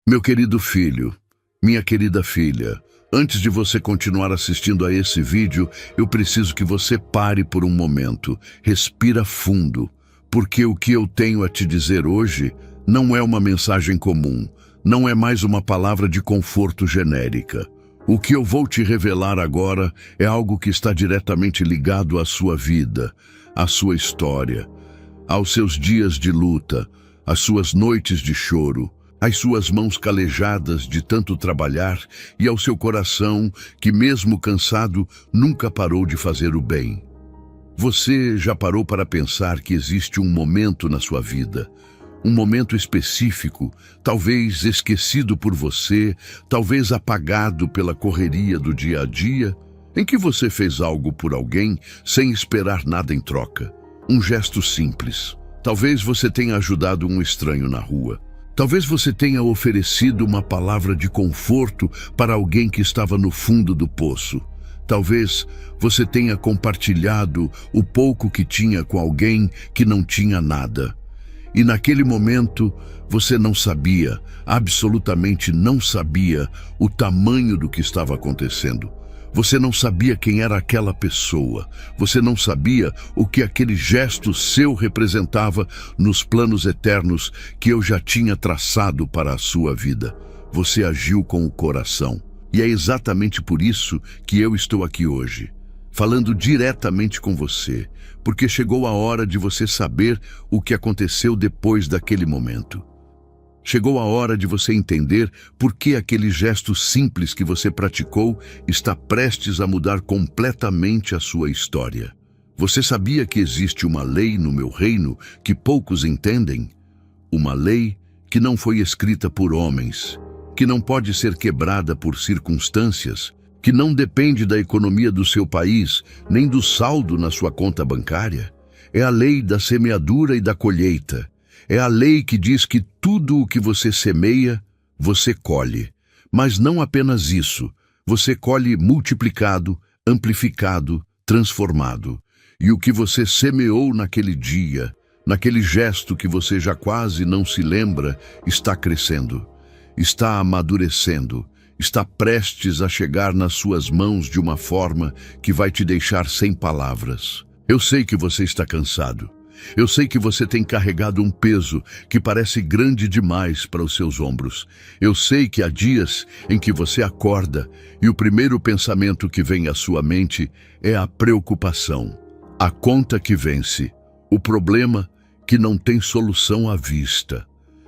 Meu querido filho, minha querida filha, antes de você continuar assistindo a esse vídeo, eu preciso que você pare por um momento, respira fundo, porque o que eu tenho a te dizer hoje não é uma mensagem comum, não é mais uma palavra de conforto genérica. O que eu vou te revelar agora é algo que está diretamente ligado à sua vida, à sua história, aos seus dias de luta, às suas noites de choro, às suas mãos calejadas de tanto trabalhar e ao seu coração que, mesmo cansado, nunca parou de fazer o bem. Você já parou para pensar que existe um momento na sua vida, um momento específico, talvez esquecido por você, talvez apagado pela correria do dia a dia, em que você fez algo por alguém sem esperar nada em troca? Um gesto simples. Talvez você tenha ajudado um estranho na rua. Talvez você tenha oferecido uma palavra de conforto para alguém que estava no fundo do poço. Talvez você tenha compartilhado o pouco que tinha com alguém que não tinha nada. E naquele momento você não sabia, absolutamente não sabia, o tamanho do que estava acontecendo. Você não sabia quem era aquela pessoa. Você não sabia o que aquele gesto seu representava nos planos eternos que eu já tinha traçado para a sua vida. Você agiu com o coração. E é exatamente por isso que eu estou aqui hoje, falando diretamente com você, porque chegou a hora de você saber o que aconteceu depois daquele momento. Chegou a hora de você entender por que aquele gesto simples que você praticou está prestes a mudar completamente a sua história. Você sabia que existe uma lei no meu reino que poucos entendem? Uma lei que não foi escrita por homens, que não pode ser quebrada por circunstâncias, que não depende da economia do seu país, nem do saldo na sua conta bancária. É a lei da semeadura e da colheita. É a lei que diz que tudo o que você semeia, você colhe. Mas não apenas isso, você colhe multiplicado, amplificado, transformado. E o que você semeou naquele dia, naquele gesto que você já quase não se lembra, está crescendo, está amadurecendo, está prestes a chegar nas suas mãos de uma forma que vai te deixar sem palavras. Eu sei que você está cansado. Eu sei que você tem carregado um peso que parece grande demais para os seus ombros. Eu sei que há dias em que você acorda e o primeiro pensamento que vem à sua mente é a preocupação, a conta que vence, o problema que não tem solução à vista,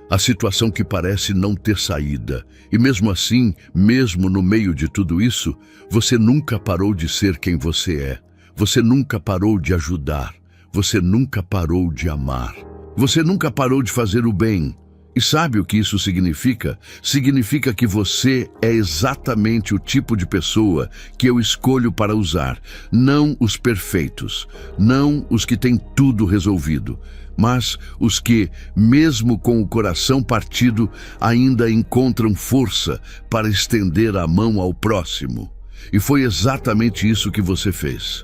a situação que parece não ter saída. E mesmo assim, mesmo no meio de tudo isso, você nunca parou de ser quem você é. Você nunca parou de ajudar. Você nunca parou de amar. Você nunca parou de fazer o bem. E sabe o que isso significa? Significa que você é exatamente o tipo de pessoa que eu escolho para usar. Não os perfeitos, não os que têm tudo resolvido, mas os que, mesmo com o coração partido, ainda encontram força para estender a mão ao próximo. E foi exatamente isso que você fez.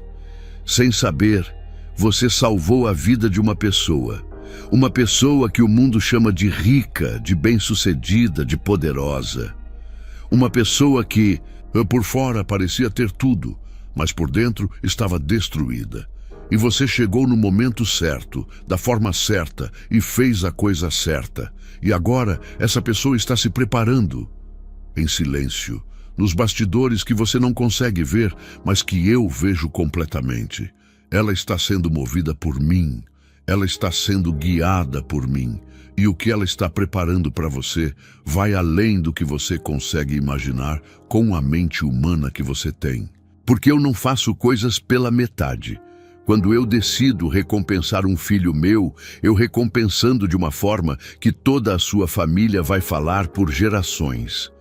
Sem saber, você salvou a vida de uma pessoa que o mundo chama de rica, de bem-sucedida, de poderosa. Uma pessoa que, por fora, parecia ter tudo, mas por dentro estava destruída. E você chegou no momento certo, da forma certa, e fez a coisa certa. E agora, essa pessoa está se preparando, em silêncio, nos bastidores que você não consegue ver, mas que eu vejo completamente. Ela está sendo movida por mim, ela está sendo guiada por mim, e o que ela está preparando para você vai além do que você consegue imaginar com a mente humana que você tem. Porque eu não faço coisas pela metade. Quando eu decido recompensar um filho meu, eu recompensando de uma forma que toda a sua família vai falar por gerações.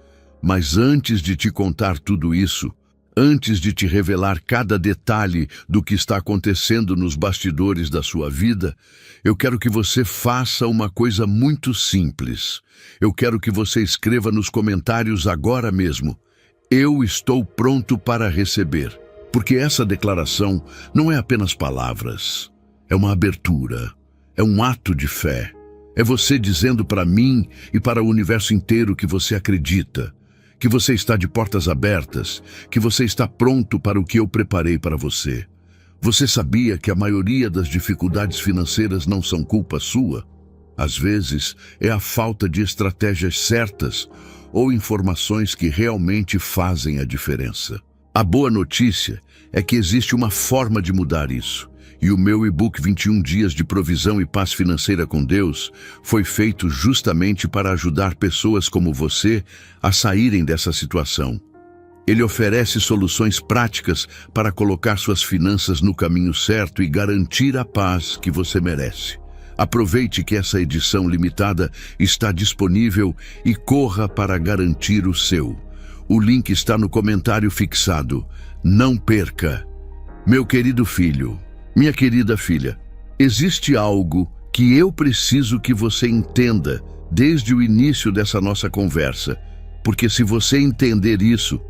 Mas antes de te contar tudo isso, antes de te revelar cada detalhe do que está acontecendo nos bastidores da sua vida, eu quero que você faça uma coisa muito simples. Eu quero que você escreva nos comentários agora mesmo: eu estou pronto para receber. Porque essa declaração não é apenas palavras, é uma abertura, é um ato de fé, É você dizendo para mim e para o universo inteiro que você acredita, que você está de portas abertas, que você está pronto para o que eu preparei para você. Você sabia que a maioria das dificuldades financeiras não são culpa sua? Às vezes, é a falta de estratégias certas ou informações que realmente fazem a diferença. A boa notícia é que existe uma forma de mudar isso. E o meu e-book 21 Dias de Provisão e Paz Financeira com Deus foi feito justamente para ajudar pessoas como você a saírem dessa situação. Ele oferece soluções práticas para colocar suas finanças no caminho certo e garantir a paz que você merece. Aproveite que essa edição limitada está disponível e corra para garantir o seu. O link está no comentário fixado. Não perca! Meu querido filho, minha querida filha, existe algo que eu preciso que você entenda desde o início dessa nossa conversa, porque se você entender isso,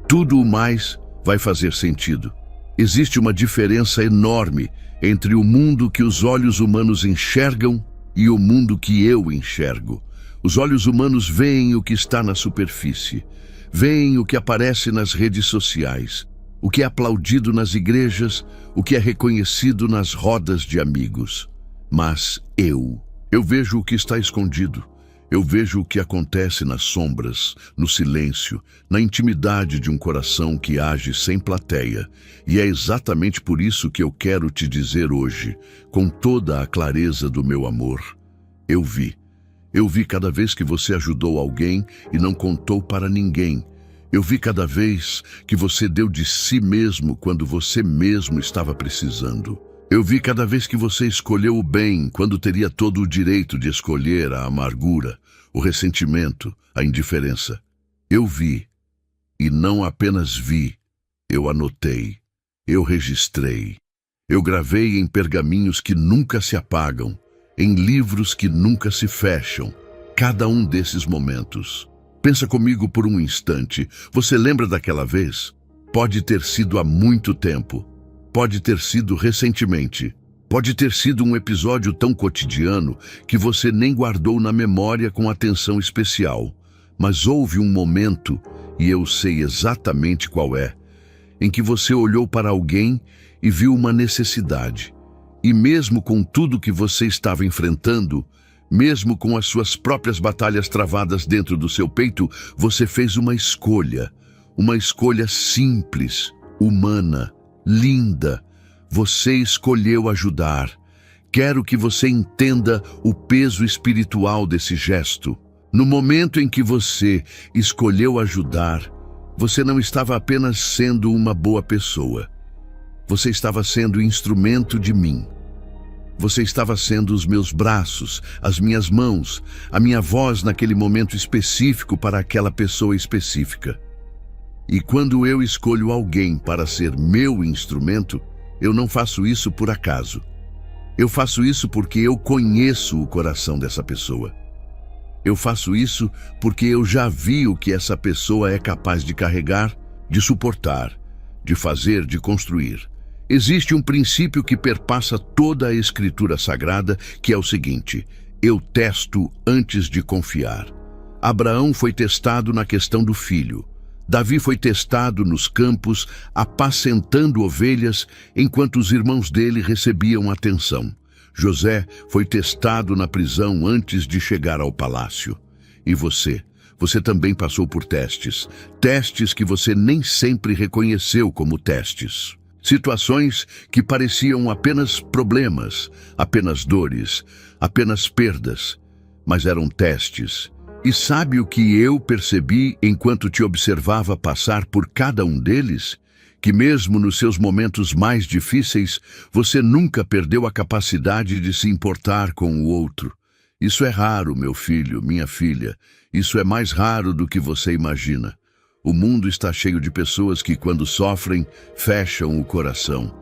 tudo o mais vai fazer sentido. Existe uma diferença enorme entre o mundo que os olhos humanos enxergam e o mundo que eu enxergo. Os olhos humanos veem o que está na superfície, veem o que aparece nas redes sociais, o que é aplaudido nas igrejas, o que é reconhecido nas rodas de amigos. Mas eu vejo o que está escondido. Eu vejo o que acontece nas sombras, no silêncio, na intimidade de um coração que age sem plateia. E é exatamente por isso que eu quero te dizer hoje, com toda a clareza do meu amor. Eu vi cada vez que você ajudou alguém e não contou para ninguém. Eu vi cada vez que você deu de si mesmo quando você mesmo estava precisando. Eu vi cada vez que você escolheu o bem quando teria todo o direito de escolher a amargura, o ressentimento, a indiferença. Eu vi, e não apenas vi, eu anotei, eu registrei. Eu gravei em pergaminhos que nunca se apagam, em livros que nunca se fecham, cada um desses momentos. Pensa comigo por um instante. Você lembra daquela vez? Pode ter sido há muito tempo. Pode ter sido recentemente. Pode ter sido um episódio tão cotidiano que você nem guardou na memória com atenção especial. Mas houve um momento, e eu sei exatamente qual é, em que você olhou para alguém e viu uma necessidade. E mesmo com tudo que você estava enfrentando, mesmo com as suas próprias batalhas travadas dentro do seu peito, você fez uma escolha simples, humana, linda. Você escolheu ajudar. Quero que você entenda o peso espiritual desse gesto. No momento em que você escolheu ajudar, você não estava apenas sendo uma boa pessoa. Você estava sendo instrumento de mim. Você estava sendo os meus braços, as minhas mãos, a minha voz naquele momento específico para aquela pessoa específica. E quando eu escolho alguém para ser meu instrumento, eu não faço isso por acaso. Eu faço isso porque eu conheço o coração dessa pessoa. Eu faço isso porque eu já vi o que essa pessoa é capaz de carregar, de suportar, de fazer, de construir. Existe um princípio que perpassa toda a Escritura Sagrada, que é o seguinte: eu testo antes de confiar. Abraão foi testado na questão do filho. Davi foi testado nos campos, apacentando ovelhas, enquanto os irmãos dele recebiam atenção. José foi testado na prisão antes de chegar ao palácio. E você também passou por testes. Testes que você nem sempre reconheceu como testes. Situações que pareciam apenas problemas, apenas dores, apenas perdas, mas eram testes. E sabe o que eu percebi enquanto te observava passar por cada um deles? Que mesmo nos seus momentos mais difíceis, você nunca perdeu a capacidade de se importar com o outro. Isso é raro, meu filho, minha filha. Isso é mais raro do que você imagina. O mundo está cheio de pessoas que, quando sofrem, fecham o coração.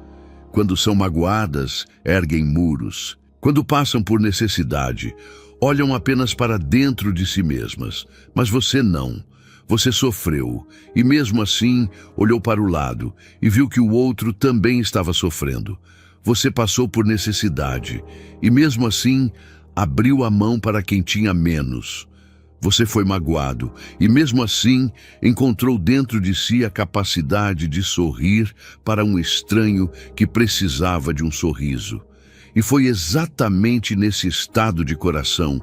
Quando são magoadas, erguem muros. Quando passam por necessidade, olham apenas para dentro de si mesmas. Mas você não. Você sofreu, e mesmo assim, olhou para o lado e viu que o outro também estava sofrendo. Você passou por necessidade, e mesmo assim, abriu a mão para quem tinha menos. Você foi magoado e, mesmo assim, encontrou dentro de si a capacidade de sorrir para um estranho que precisava de um sorriso. E foi exatamente nesse estado de coração,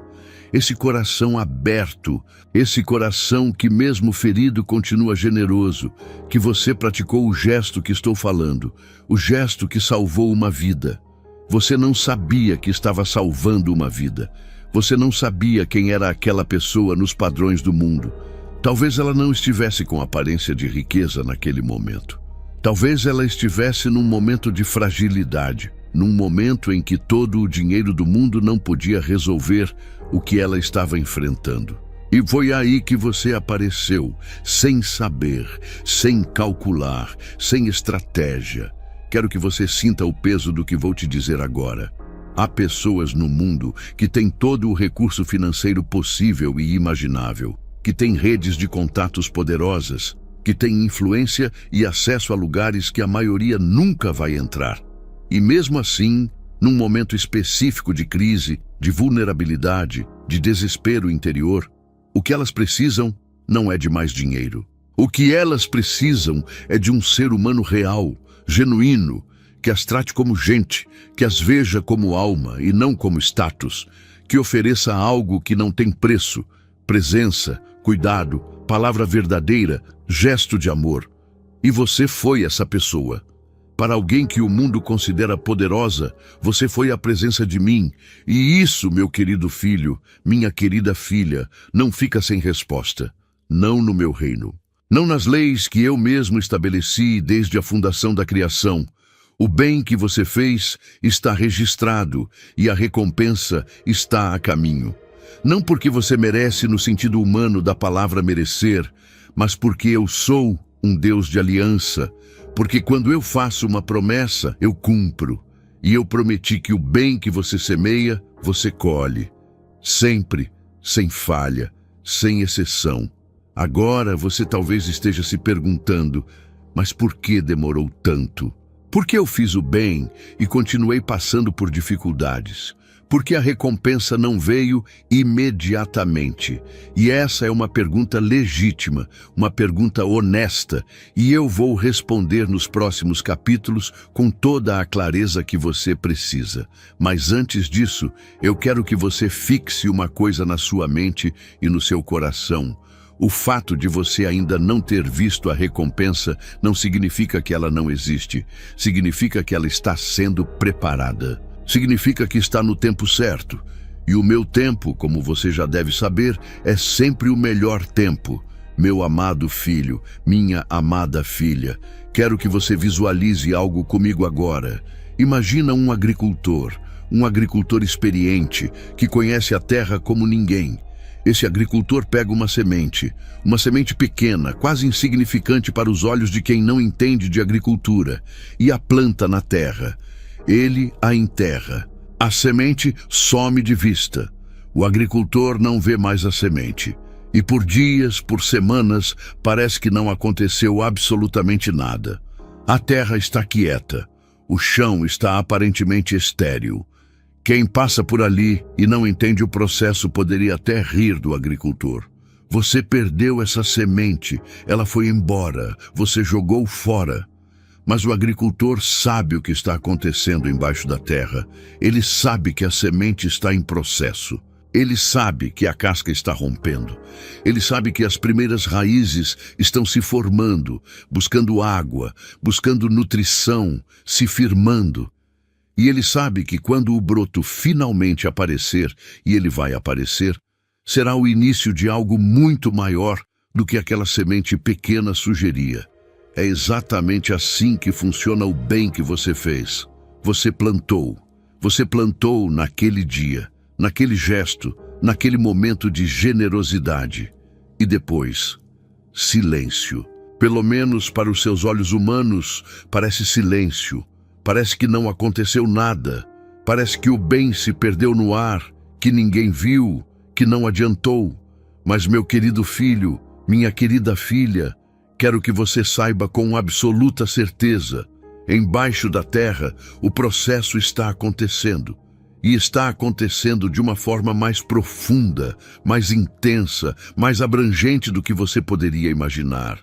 esse coração aberto, esse coração que, mesmo ferido, continua generoso, que você praticou o gesto que estou falando, o gesto que salvou uma vida. Você não sabia que estava salvando uma vida. Você não sabia quem era aquela pessoa nos padrões do mundo. Talvez ela não estivesse com aparência de riqueza naquele momento. Talvez ela estivesse num momento de fragilidade, num momento em que todo o dinheiro do mundo não podia resolver o que ela estava enfrentando. E foi aí que você apareceu, sem saber, sem calcular, sem estratégia. Quero que você sinta o peso do que vou te dizer agora. Há pessoas no mundo que têm todo o recurso financeiro possível e imaginável, que têm redes de contatos poderosas, que têm influência e acesso a lugares que a maioria nunca vai entrar. E mesmo assim, num momento específico de crise, de vulnerabilidade, de desespero interior, o que elas precisam não é de mais dinheiro. O que elas precisam é de um ser humano real, genuíno, que as trate como gente, que as veja como alma e não como status, que ofereça algo que não tem preço, presença, cuidado, palavra verdadeira, gesto de amor. E você foi essa pessoa. Para alguém que o mundo considera poderosa, você foi a presença de mim. E isso, meu querido filho, minha querida filha, não fica sem resposta. Não no meu reino. Não nas leis que eu mesmo estabeleci desde a fundação da criação. O bem que você fez está registrado e a recompensa está a caminho. Não porque você merece no sentido humano da palavra merecer, mas porque eu sou um Deus de aliança. Porque quando eu faço uma promessa, eu cumpro. E eu prometi que o bem que você semeia, você colhe. Sempre, sem falha, sem exceção. Agora você talvez esteja se perguntando, mas por que demorou tanto? Por que eu fiz o bem e continuei passando por dificuldades? Por que a recompensa não veio imediatamente? E essa é uma pergunta legítima, uma pergunta honesta, e eu vou responder nos próximos capítulos com toda a clareza que você precisa. Mas antes disso, eu quero que você fixe uma coisa na sua mente e no seu coração. O fato de você ainda não ter visto a recompensa não significa que ela não existe. Significa que ela está sendo preparada. Significa que está no tempo certo. E o meu tempo, como você já deve saber, é sempre o melhor tempo. Meu amado filho, minha amada filha, quero que você visualize algo comigo agora. Imagina um agricultor experiente, que conhece a terra como ninguém. Esse agricultor pega uma semente pequena, quase insignificante para os olhos de quem não entende de agricultura, e a planta na terra. Ele a enterra. A semente some de vista. O agricultor não vê mais a semente. E por dias, por semanas, parece que não aconteceu absolutamente nada. A terra está quieta. O chão está aparentemente estéril. Quem passa por ali e não entende o processo poderia até rir do agricultor. Você perdeu essa semente, ela foi embora, você jogou fora. Mas o agricultor sabe o que está acontecendo embaixo da terra. Ele sabe que a semente está em processo. Ele sabe que a casca está rompendo. Ele sabe que as primeiras raízes estão se formando, buscando água, buscando nutrição, se firmando. E ele sabe que quando o broto finalmente aparecer, e ele vai aparecer, será o início de algo muito maior do que aquela semente pequena sugeria. É exatamente assim que funciona o bem que você fez. Você plantou naquele dia, naquele gesto, naquele momento de generosidade. E depois, silêncio. Pelo menos para os seus olhos humanos, parece silêncio. Parece que não aconteceu nada. Parece que o bem se perdeu no ar, que ninguém viu, que não adiantou. Mas, meu querido filho, minha querida filha, quero que você saiba com absoluta certeza, embaixo da terra, o processo está acontecendo. E está acontecendo de uma forma mais profunda, mais intensa, mais abrangente do que você poderia imaginar.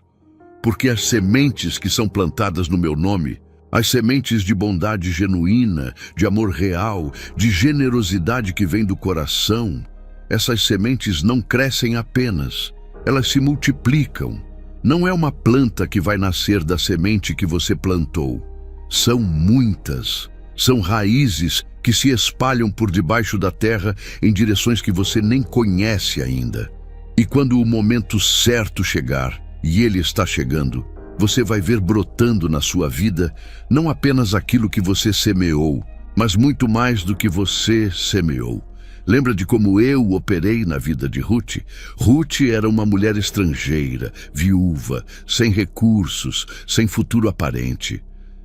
Porque as sementes que são plantadas no meu nome, as sementes de bondade genuína, de amor real, de generosidade que vem do coração, essas sementes não crescem apenas, elas se multiplicam. Não é uma planta que vai nascer da semente que você plantou. São muitas. São raízes que se espalham por debaixo da terra em direções que você nem conhece ainda. E quando o momento certo chegar, e ele está chegando, você vai ver brotando na sua vida não apenas aquilo que você semeou, mas muito mais do que você semeou. Lembra de como eu operei na vida de Ruth? Ruth era uma mulher estrangeira, viúva, sem recursos, sem futuro aparente.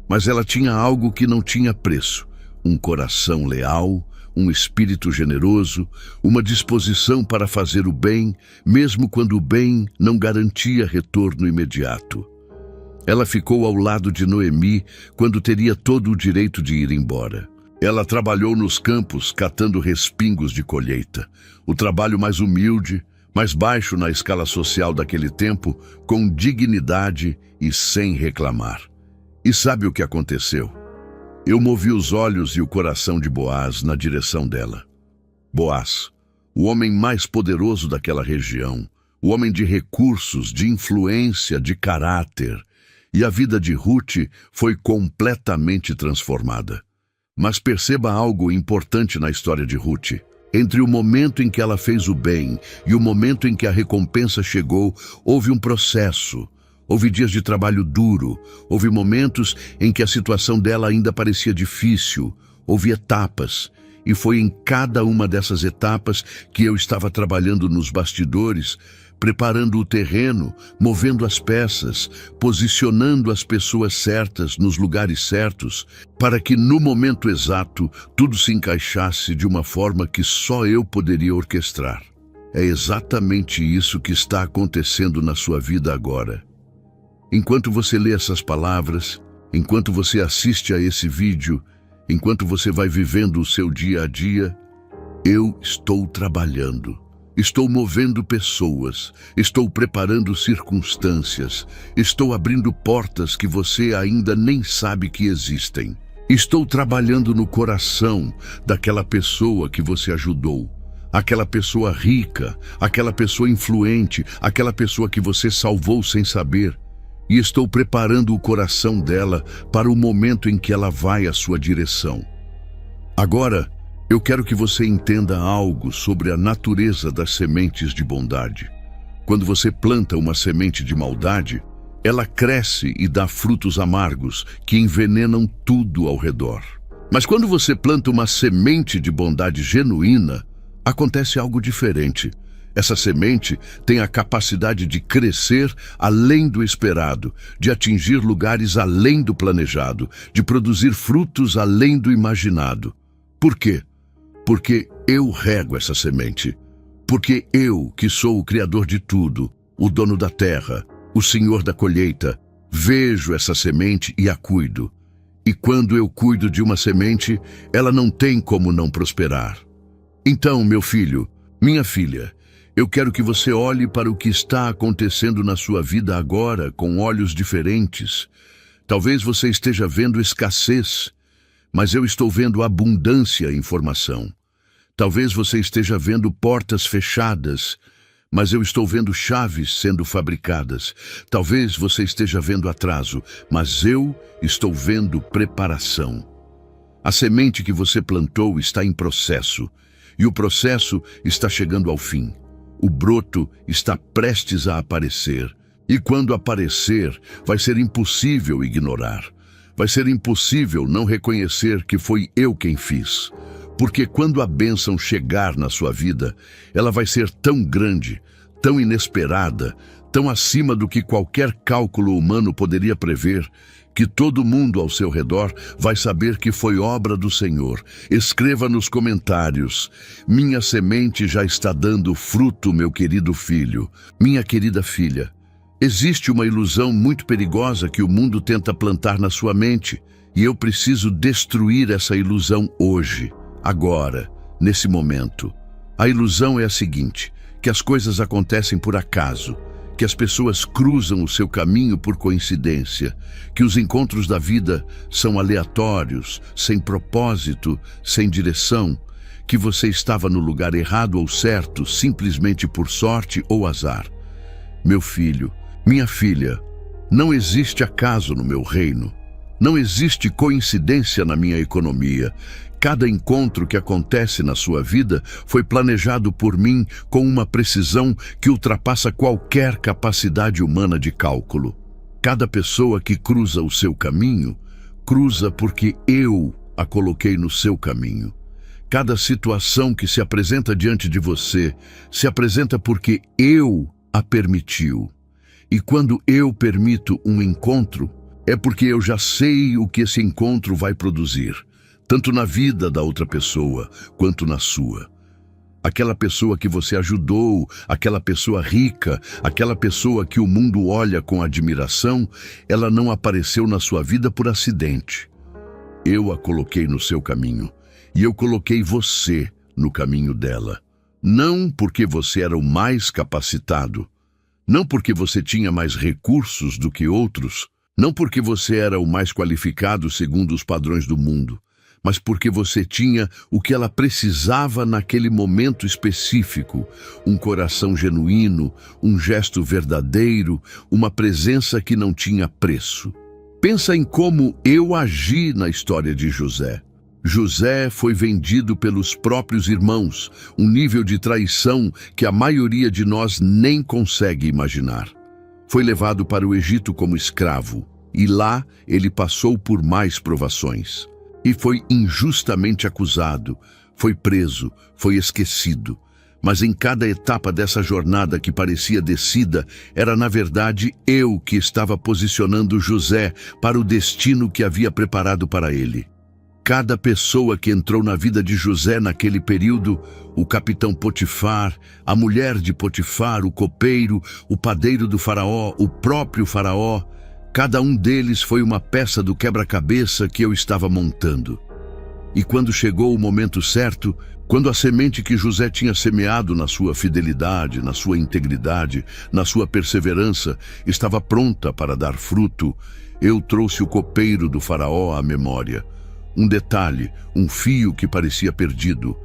Mas ela tinha algo que não tinha preço: um coração leal, um espírito generoso, uma disposição para fazer o bem, mesmo quando o bem não garantia retorno imediato. Ela ficou ao lado de Noemi quando teria todo o direito de ir embora. Ela trabalhou nos campos catando respingos de colheita, o trabalho mais humilde, mais baixo na escala social daquele tempo, com dignidade e sem reclamar. E sabe o que aconteceu? Eu movi os olhos e o coração de Boaz na direção dela. Boaz, o homem mais poderoso daquela região, o homem de recursos, de influência, de caráter. E a vida de Ruth foi completamente transformada. Mas perceba algo importante na história de Ruth. Entre o momento em que ela fez o bem e o momento em que a recompensa chegou, houve um processo. Houve dias de trabalho duro, houve momentos em que a situação dela ainda parecia difícil, houve etapas, e foi em cada uma dessas etapas que eu estava trabalhando nos bastidores, preparando o terreno, movendo as peças, posicionando as pessoas certas nos lugares certos, para que no momento exato tudo se encaixasse de uma forma que só eu poderia orquestrar. É exatamente isso que está acontecendo na sua vida agora. Enquanto você lê essas palavras, enquanto você assiste a esse vídeo, enquanto você vai vivendo o seu dia a dia, eu estou trabalhando. Estou movendo pessoas, estou preparando circunstâncias, estou abrindo portas que você ainda nem sabe que existem. Estou trabalhando no coração daquela pessoa que você ajudou, aquela pessoa rica, aquela pessoa influente, aquela pessoa que você salvou sem saber. E estou preparando o coração dela para o momento em que ela vai à sua direção. Agora, eu quero que você entenda algo sobre a natureza das sementes de bondade. Quando você planta uma semente de maldade, ela cresce e dá frutos amargos que envenenam tudo ao redor. Mas quando você planta uma semente de bondade genuína, acontece algo diferente. Essa semente tem a capacidade de crescer além do esperado, de atingir lugares além do planejado, de produzir frutos além do imaginado. Por quê? Porque eu rego essa semente. Porque eu, que sou o Criador de tudo, o dono da terra, o Senhor da colheita, vejo essa semente e a cuido. E quando eu cuido de uma semente, ela não tem como não prosperar. Então, meu filho, minha filha, eu quero que você olhe para o que está acontecendo na sua vida agora com olhos diferentes. Talvez você esteja vendo escassez, mas eu estou vendo abundância em formação. Talvez você esteja vendo portas fechadas, mas eu estou vendo chaves sendo fabricadas. Talvez você esteja vendo atraso, mas eu estou vendo preparação. A semente que você plantou está em processo, e o processo está chegando ao fim. O broto está prestes a aparecer, e quando aparecer, vai ser impossível ignorar. Vai ser impossível não reconhecer que foi eu quem fiz. Porque quando a bênção chegar na sua vida, ela vai ser tão grande, tão inesperada, tão acima do que qualquer cálculo humano poderia prever, que todo mundo ao seu redor vai saber que foi obra do Senhor. Escreva nos comentários: minha semente já está dando fruto, meu querido filho, minha querida filha. Existe uma ilusão muito perigosa que o mundo tenta plantar na sua mente, e eu preciso destruir essa ilusão hoje, agora, nesse momento. A ilusão é a seguinte, que as coisas acontecem por acaso, que as pessoas cruzam o seu caminho por coincidência, que os encontros da vida são aleatórios, sem propósito, sem direção, que você estava no lugar errado ou certo, simplesmente por sorte ou azar. Meu filho, minha filha, não existe acaso no meu reino. Não existe coincidência na minha economia. Cada encontro que acontece na sua vida foi planejado por mim com uma precisão que ultrapassa qualquer capacidade humana de cálculo. Cada pessoa que cruza o seu caminho, cruza porque eu a coloquei no seu caminho. Cada situação que se apresenta diante de você, se apresenta porque eu a permitiu. E quando eu permito um encontro, é porque eu já sei o que esse encontro vai produzir, tanto na vida da outra pessoa, quanto na sua. Aquela pessoa que você ajudou, aquela pessoa rica, aquela pessoa que o mundo olha com admiração, ela não apareceu na sua vida por acidente. Eu a coloquei no seu caminho, e eu coloquei você no caminho dela. Não porque você era o mais capacitado, não porque você tinha mais recursos do que outros, não porque você era o mais qualificado segundo os padrões do mundo, mas porque você tinha o que ela precisava naquele momento específico, um coração genuíno, um gesto verdadeiro, uma presença que não tinha preço. Pensa em como eu agi na história de José. José foi vendido pelos próprios irmãos, um nível de traição que a maioria de nós nem consegue imaginar. Foi levado para o Egito como escravo, e lá ele passou por mais provações. E foi injustamente acusado, foi preso, foi esquecido. Mas em cada etapa dessa jornada que parecia descida, era na verdade eu que estava posicionando José para o destino que havia preparado para ele. Cada pessoa que entrou na vida de José naquele período, o capitão Potifar, a mulher de Potifar, o copeiro, o padeiro do faraó, o próprio faraó, cada um deles foi uma peça do quebra-cabeça que eu estava montando. E quando chegou o momento certo, quando a semente que José tinha semeado na sua fidelidade, na sua integridade, na sua perseverança, estava pronta para dar fruto, eu trouxe o copeiro do faraó à memória. Um detalhe, um fio que parecia perdido,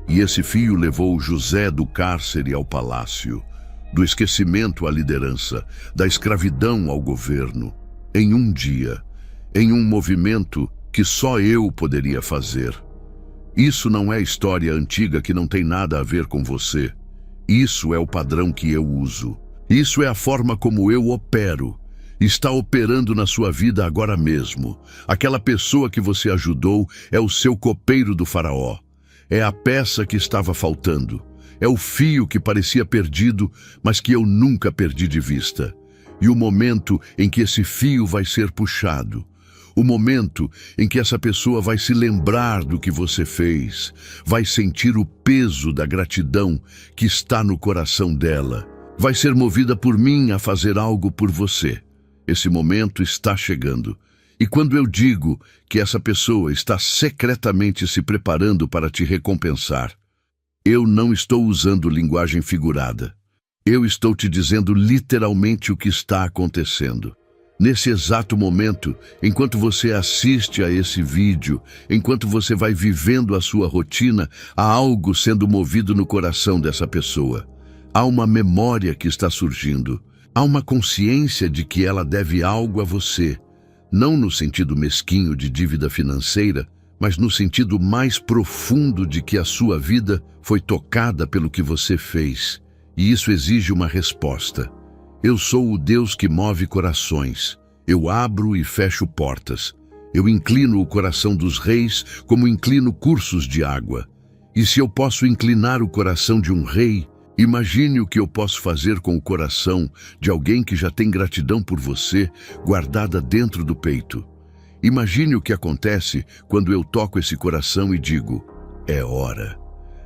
e esse fio levou José do cárcere ao palácio, do esquecimento à liderança, da escravidão ao governo, em um dia, em um movimento que só eu poderia fazer. Isso não é história antiga que não tem nada a ver com você. Isso é o padrão que eu uso. Isso é a forma como eu opero. Está operando na sua vida agora mesmo. Aquela pessoa que você ajudou é o seu copeiro do faraó. É a peça que estava faltando. É o fio que parecia perdido, mas que eu nunca perdi de vista. E o momento em que esse fio vai ser puxado. O momento em que essa pessoa vai se lembrar do que você fez. Vai sentir o peso da gratidão que está no coração dela. Vai ser movida por mim a fazer algo por você. Esse momento está chegando. E quando eu digo que essa pessoa está secretamente se preparando para te recompensar, eu não estou usando linguagem figurada. Eu estou te dizendo literalmente o que está acontecendo. Nesse exato momento, enquanto você assiste a esse vídeo, enquanto você vai vivendo a sua rotina, há algo sendo movido no coração dessa pessoa. Há uma memória que está surgindo. Há uma consciência de que ela deve algo a você, não no sentido mesquinho de dívida financeira, mas no sentido mais profundo de que a sua vida foi tocada pelo que você fez, e isso exige uma resposta. Eu sou o Deus que move corações. Eu abro e fecho portas. Eu inclino o coração dos reis como inclino cursos de água. E se eu posso inclinar o coração de um rei, imagine o que eu posso fazer com o coração de alguém que já tem gratidão por você guardada dentro do peito. Imagine o que acontece quando eu toco esse coração e digo, é hora.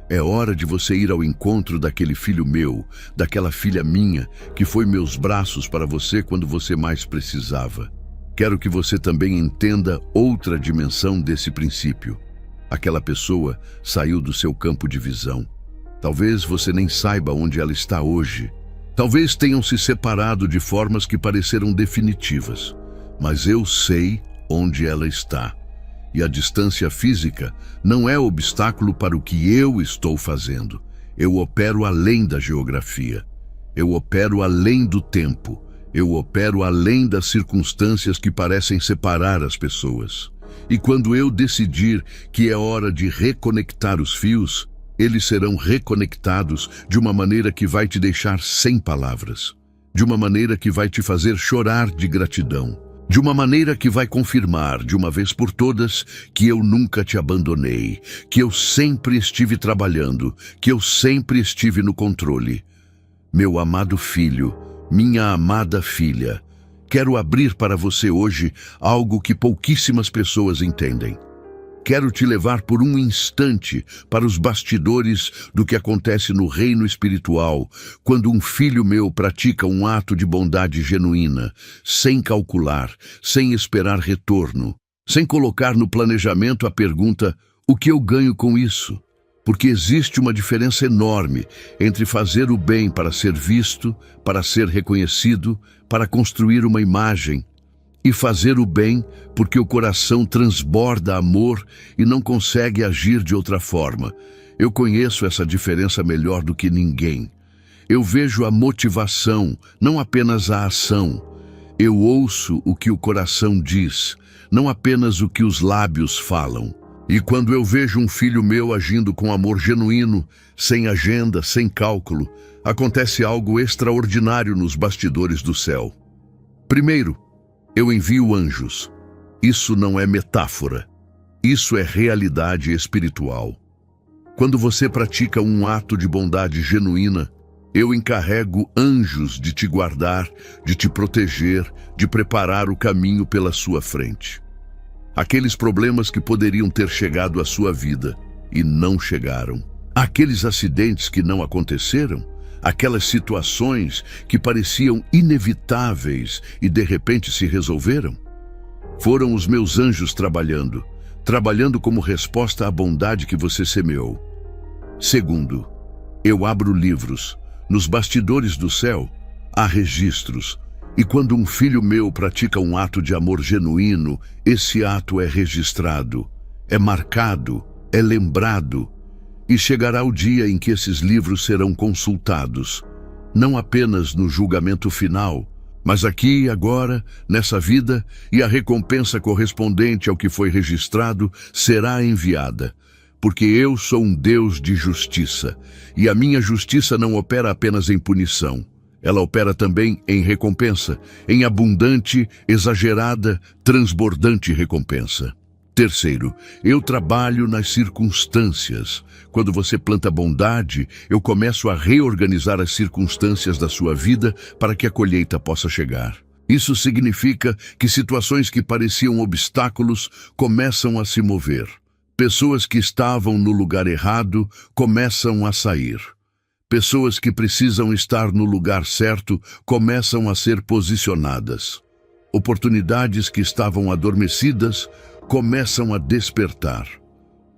É hora de você ir ao encontro daquele filho meu, daquela filha minha, que foi meus braços para você quando você mais precisava. Quero que você também entenda outra dimensão desse princípio. Aquela pessoa saiu do seu campo de visão. Talvez você nem saiba onde ela está hoje. Talvez tenham se separado de formas que pareceram definitivas. Mas eu sei onde ela está. E a distância física não é obstáculo para o que eu estou fazendo. Eu opero além da geografia. Eu opero além do tempo. Eu opero além das circunstâncias que parecem separar as pessoas. E quando eu decidir que é hora de reconectar os fios, eles serão reconectados de uma maneira que vai te deixar sem palavras. De uma maneira que vai te fazer chorar de gratidão. De uma maneira que vai confirmar, de uma vez por todas, que eu nunca te abandonei, que eu sempre estive trabalhando, que eu sempre estive no controle. Meu amado filho, minha amada filha, quero abrir para você hoje algo que pouquíssimas pessoas entendem. Quero te levar por um instante para os bastidores do que acontece no reino espiritual, quando um filho meu pratica um ato de bondade genuína, sem calcular, sem esperar retorno, sem colocar no planejamento a pergunta: o que eu ganho com isso? Porque existe uma diferença enorme entre fazer o bem para ser visto, para ser reconhecido, para construir uma imagem, e fazer o bem porque o coração transborda amor e não consegue agir de outra forma. Eu conheço essa diferença melhor do que ninguém. Eu vejo a motivação, não apenas a ação. Eu ouço o que o coração diz, não apenas o que os lábios falam. E quando eu vejo um filho meu agindo com amor genuíno, sem agenda, sem cálculo, acontece algo extraordinário nos bastidores do céu. Primeiro, eu envio anjos. Isso não é metáfora. Isso é realidade espiritual. Quando você pratica um ato de bondade genuína, eu encarrego anjos de te guardar, de te proteger, de preparar o caminho pela sua frente. Aqueles problemas que poderiam ter chegado à sua vida e não chegaram. Aqueles acidentes que não aconteceram. Aquelas situações que pareciam inevitáveis e de repente se resolveram. Foram os meus anjos trabalhando como resposta à bondade que você semeou. Segundo, eu abro livros. Nos bastidores do céu, há registros. E quando um filho meu pratica um ato de amor genuíno, esse ato é registrado, é marcado, é lembrado. E chegará o dia em que esses livros serão consultados, não apenas no julgamento final, mas aqui e agora, nessa vida, e a recompensa correspondente ao que foi registrado será enviada. Porque eu sou um Deus de justiça, e a minha justiça não opera apenas em punição. Ela opera também em recompensa, em abundante, exagerada, transbordante recompensa. Terceiro, eu trabalho nas circunstâncias. Quando você planta bondade, eu começo a reorganizar as circunstâncias da sua vida para que a colheita possa chegar. Isso significa que situações que pareciam obstáculos começam a se mover. Pessoas que estavam no lugar errado começam a sair. Pessoas que precisam estar no lugar certo começam a ser posicionadas. Oportunidades que estavam adormecidas começam a despertar.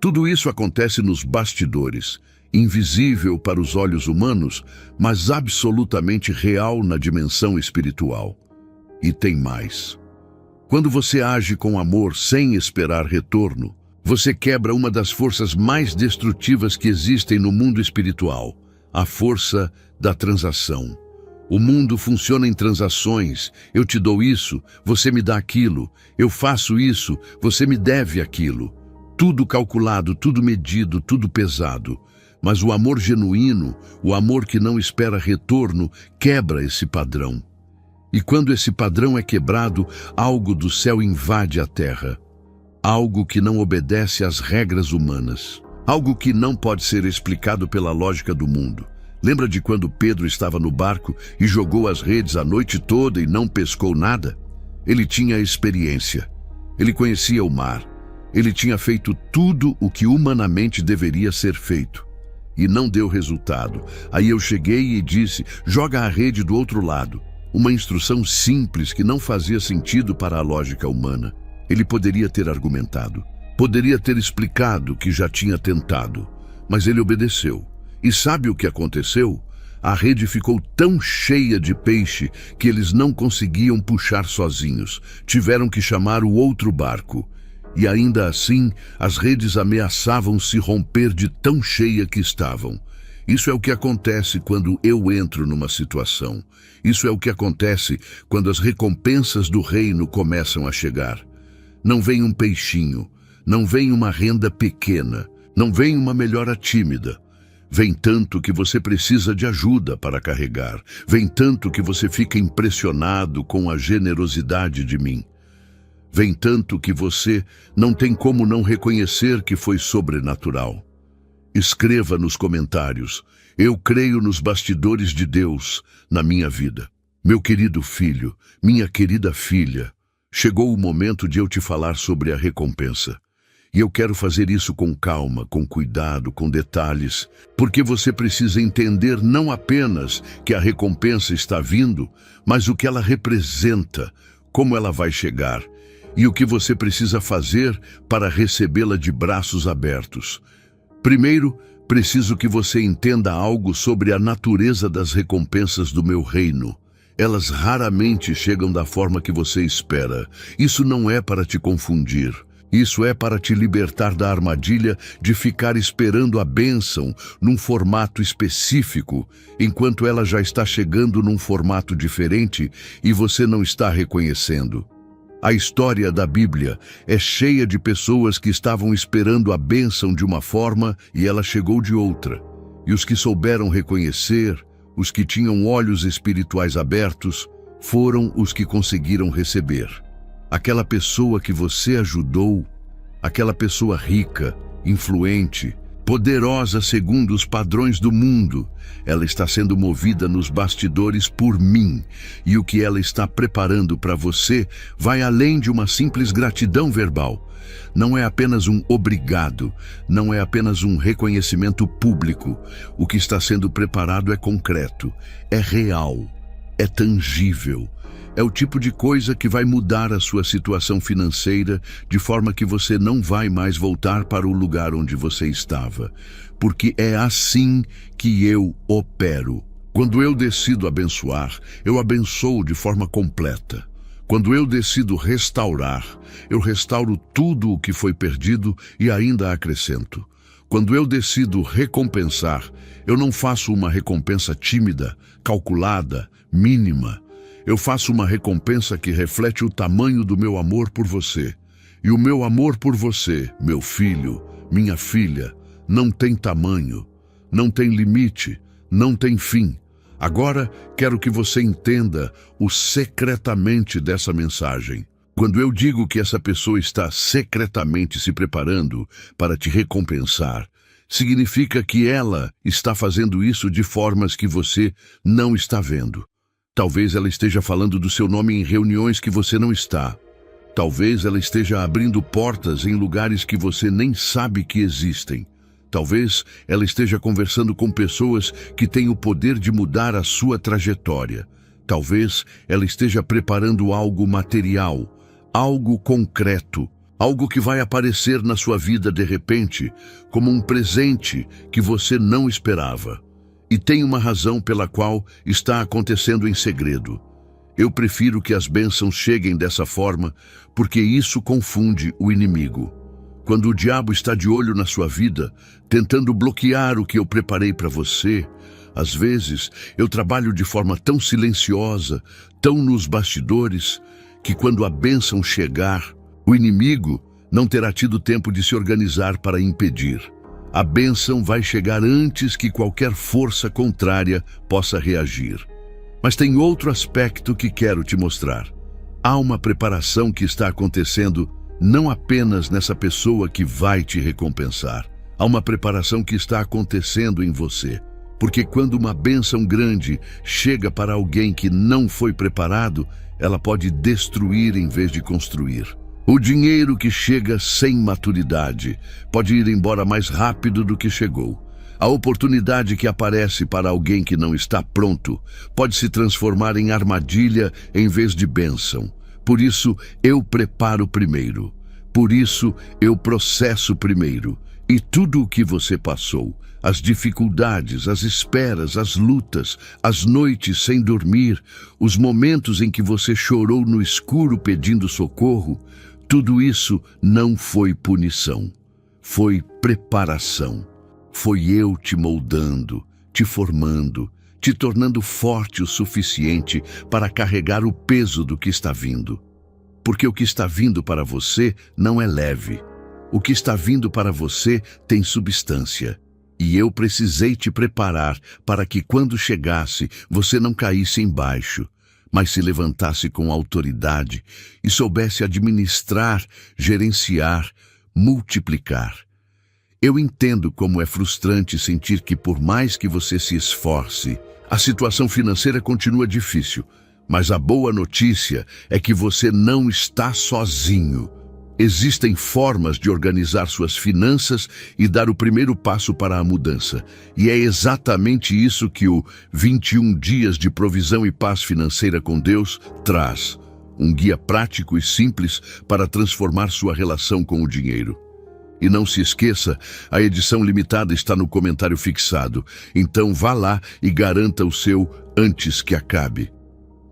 Tudo isso acontece nos bastidores, invisível para os olhos humanos, mas absolutamente real na dimensão espiritual. E tem mais. Quando você age com amor sem esperar retorno, você quebra uma das forças mais destrutivas que existem no mundo espiritual, a força da transação. O mundo funciona em transações. Eu te dou isso, você me dá aquilo. Eu faço isso, você me deve aquilo. Tudo calculado, tudo medido, tudo pesado. Mas o amor genuíno, o amor que não espera retorno, quebra esse padrão. E quando esse padrão é quebrado, algo do céu invade a terra. Algo que não obedece às regras humanas. Algo que não pode ser explicado pela lógica do mundo. Lembra de quando Pedro estava no barco e jogou as redes a noite toda e não pescou nada? Ele tinha experiência. Ele conhecia o mar. Ele tinha feito tudo o que humanamente deveria ser feito. E não deu resultado. Aí eu cheguei e disse, joga a rede do outro lado. Uma instrução simples que não fazia sentido para a lógica humana. Ele poderia ter argumentado, Poderia ter explicado que já tinha tentado, mas ele obedeceu. E sabe o que aconteceu? A rede ficou tão cheia de peixe que eles não conseguiam puxar sozinhos. Tiveram que chamar o outro barco. E ainda assim, as redes ameaçavam se romper de tão cheia que estavam. Isso é o que acontece quando eu entro numa situação. Isso é o que acontece quando as recompensas do reino começam a chegar. Não vem um peixinho, não vem uma renda pequena, não vem uma melhora tímida. Vem tanto que você precisa de ajuda para carregar. Vem tanto que você fica impressionado com a generosidade de mim. Vem tanto que você não tem como não reconhecer que foi sobrenatural. Escreva nos comentários: eu creio nos bastidores de Deus na minha vida. Meu querido filho, minha querida filha, chegou o momento de eu te falar sobre a recompensa. E eu quero fazer isso com calma, com cuidado, com detalhes, porque você precisa entender não apenas que a recompensa está vindo, mas o que ela representa, como ela vai chegar, e o que você precisa fazer para recebê-la de braços abertos. Primeiro, preciso que você entenda algo sobre a natureza das recompensas do meu reino. Elas raramente chegam da forma que você espera. Isso não é para te confundir. Isso é para te libertar da armadilha de ficar esperando a bênção num formato específico, enquanto ela já está chegando num formato diferente e você não está reconhecendo. A história da Bíblia é cheia de pessoas que estavam esperando a bênção de uma forma e ela chegou de outra. E os que souberam reconhecer, os que tinham olhos espirituais abertos, foram os que conseguiram receber. Aquela pessoa que você ajudou, aquela pessoa rica, influente, poderosa segundo os padrões do mundo, ela está sendo movida nos bastidores por mim, e o que ela está preparando para você vai além de uma simples gratidão verbal. Não é apenas um obrigado, não é apenas um reconhecimento público. O que está sendo preparado é concreto, é real, é tangível. É o tipo de coisa que vai mudar a sua situação financeira de forma que você não vai mais voltar para o lugar onde você estava. Porque é assim que eu opero. Quando eu decido abençoar, eu abençoo de forma completa. Quando eu decido restaurar, eu restauro tudo o que foi perdido e ainda acrescento. Quando eu decido recompensar, eu não faço uma recompensa tímida, calculada, mínima. Eu faço uma recompensa que reflete o tamanho do meu amor por você. E o meu amor por você, meu filho, minha filha, não tem tamanho, não tem limite, não tem fim. Agora, quero que você entenda o secretamente dessa mensagem. Quando eu digo que essa pessoa está secretamente se preparando para te recompensar, significa que ela está fazendo isso de formas que você não está vendo. Talvez ela esteja falando do seu nome em reuniões que você não está. Talvez ela esteja abrindo portas em lugares que você nem sabe que existem. Talvez ela esteja conversando com pessoas que têm o poder de mudar a sua trajetória. Talvez ela esteja preparando algo material, algo concreto, algo que vai aparecer na sua vida de repente, como um presente que você não esperava. E tem uma razão pela qual está acontecendo em segredo. Eu prefiro que as bênçãos cheguem dessa forma, porque isso confunde o inimigo. Quando o diabo está de olho na sua vida, tentando bloquear o que eu preparei para você, às vezes eu trabalho de forma tão silenciosa, tão nos bastidores, que quando a bênção chegar, o inimigo não terá tido tempo de se organizar para impedir. A bênção vai chegar antes que qualquer força contrária possa reagir. Mas tem outro aspecto que quero te mostrar. Há uma preparação que está acontecendo não apenas nessa pessoa que vai te recompensar. Há uma preparação que está acontecendo em você. Porque quando uma bênção grande chega para alguém que não foi preparado, ela pode destruir em vez de construir. O dinheiro que chega sem maturidade pode ir embora mais rápido do que chegou. A oportunidade que aparece para alguém que não está pronto pode se transformar em armadilha em vez de bênção. Por isso, eu preparo primeiro. Por isso, eu processo primeiro. E tudo o que você passou, as dificuldades, as esperas, as lutas, as noites sem dormir, os momentos em que você chorou no escuro pedindo socorro, tudo isso não foi punição. Foi preparação. Foi eu te moldando, te formando, te tornando forte o suficiente para carregar o peso do que está vindo. Porque o que está vindo para você não é leve. O que está vindo para você tem substância. E eu precisei te preparar para que quando chegasse, você não caísse embaixo, mas se levantasse com autoridade e soubesse administrar, gerenciar, multiplicar. Eu entendo como é frustrante sentir que por mais que você se esforce, a situação financeira continua difícil, mas a boa notícia é que você não está sozinho. Existem formas de organizar suas finanças e dar o primeiro passo para a mudança. E é exatamente isso que o 21 Dias de Provisão e Paz Financeira com Deus traz. Um guia prático e simples para transformar sua relação com o dinheiro. E não se esqueça, a edição limitada está no comentário fixado. Então vá lá e garanta o seu antes que acabe.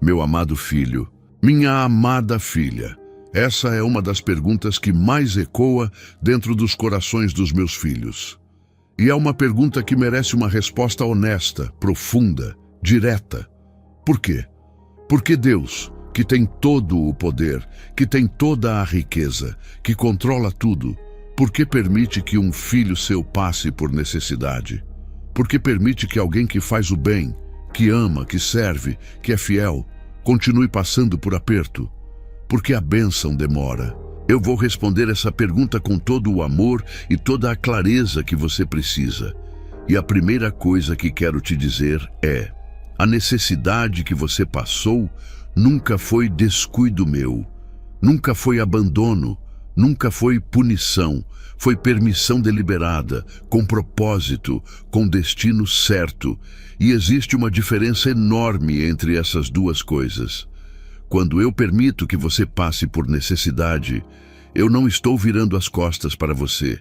Meu amado filho, minha amada filha, essa é uma das perguntas que mais ecoa dentro dos corações dos meus filhos. E é uma pergunta que merece uma resposta honesta, profunda, direta. Por quê? Porque Deus, que tem todo o poder, que tem toda a riqueza, que controla tudo, por que permite que um filho seu passe por necessidade? Por que permite que alguém que faz o bem, que ama, que serve, que é fiel, continue passando por aperto? Porque a bênção demora. Eu vou responder essa pergunta com todo o amor e toda a clareza que você precisa. E a primeira coisa que quero te dizer é: a necessidade que você passou nunca foi descuido meu, nunca foi abandono, nunca foi punição, foi permissão deliberada, com propósito, com destino certo. E existe uma diferença enorme entre essas duas coisas. Quando eu permito que você passe por necessidade, eu não estou virando as costas para você.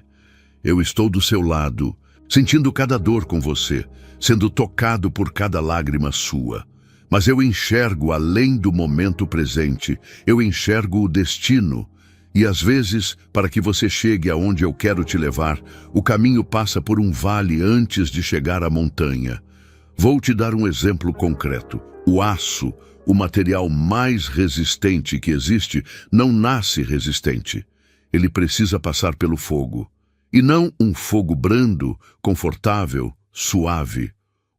Eu estou do seu lado, sentindo cada dor com você, sendo tocado por cada lágrima sua. Mas eu enxergo além do momento presente, eu enxergo o destino. E às vezes, para que você chegue aonde eu quero te levar, o caminho passa por um vale antes de chegar à montanha. Vou te dar um exemplo concreto. O aço, o material mais resistente que existe, não nasce resistente. Ele precisa passar pelo fogo. E não um fogo brando, confortável, suave.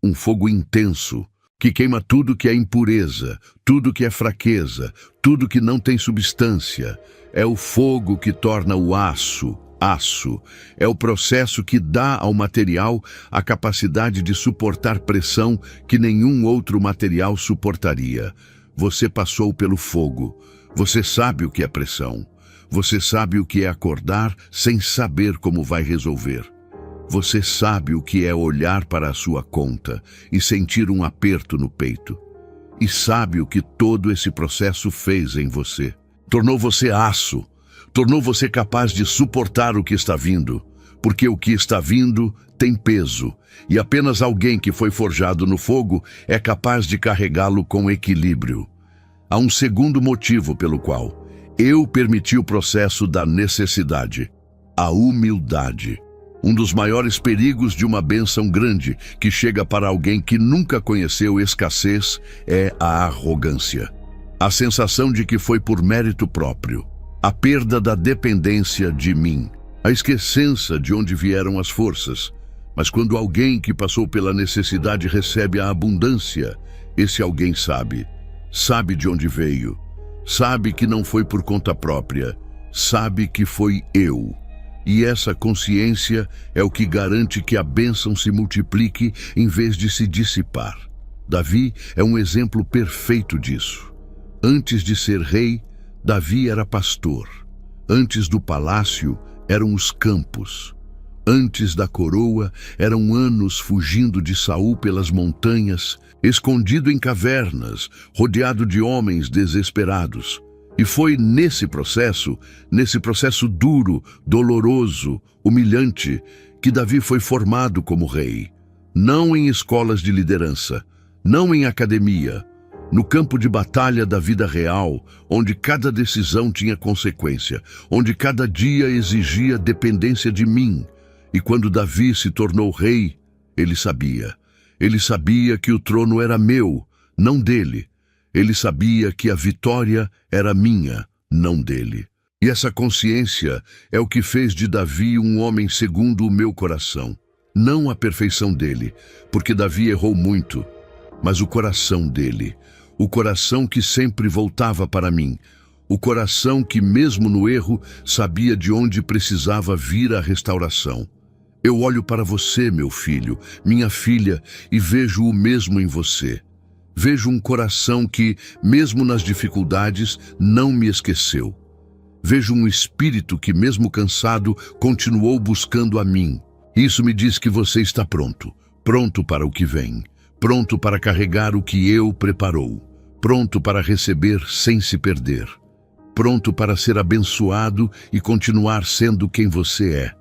Um fogo intenso, que queima tudo que é impureza, tudo que é fraqueza, tudo que não tem substância. É o fogo que torna o aço, aço. É o processo que dá ao material a capacidade de suportar pressão que nenhum outro material suportaria. Você passou pelo fogo. Você sabe o que é pressão. Você sabe o que é acordar sem saber como vai resolver. Você sabe o que é olhar para a sua conta e sentir um aperto no peito. E sabe o que todo esse processo fez em você. Tornou você aço. Tornou você capaz de suportar o que está vindo. Porque o que está vindo tem peso. E apenas alguém que foi forjado no fogo é capaz de carregá-lo com equilíbrio. Há um segundo motivo pelo qual eu permiti o processo da necessidade. A humildade. Um dos maiores perigos de uma bênção grande que chega para alguém que nunca conheceu escassez é a arrogância. A sensação de que foi por mérito próprio. A perda da dependência de mim. A esquecença de onde vieram as forças. Mas quando alguém que passou pela necessidade recebe a abundância, esse alguém sabe. Sabe de onde veio. Sabe que não foi por conta própria. Sabe que foi eu. E essa consciência é o que garante que a bênção se multiplique em vez de se dissipar. Davi é um exemplo perfeito disso. Antes de ser rei, Davi era pastor. Antes do palácio, eram os campos. Antes da coroa, eram anos fugindo de Saul pelas montanhas, escondido em cavernas, rodeado de homens desesperados. E foi nesse processo duro, doloroso, humilhante, que Davi foi formado como rei. Não em escolas de liderança, não em academia, no campo de batalha da vida real, onde cada decisão tinha consequência, onde cada dia exigia dependência de mim. E quando Davi se tornou rei, ele sabia que o trono era meu, não dele. Ele sabia que a vitória era minha, não dele. E essa consciência é o que fez de Davi um homem segundo o meu coração. Não a perfeição dele, porque Davi errou muito, mas o coração dele. O coração que sempre voltava para mim. O coração que, mesmo no erro, sabia de onde precisava vir a restauração. Eu olho para você, meu filho, minha filha, e vejo o mesmo em você. Vejo um coração que, mesmo nas dificuldades, não me esqueceu. Vejo um espírito que, mesmo cansado, continuou buscando a mim. Isso me diz que você está pronto, pronto para o que vem, pronto para carregar o que eu preparou, pronto para receber sem se perder, pronto para ser abençoado e continuar sendo quem você é.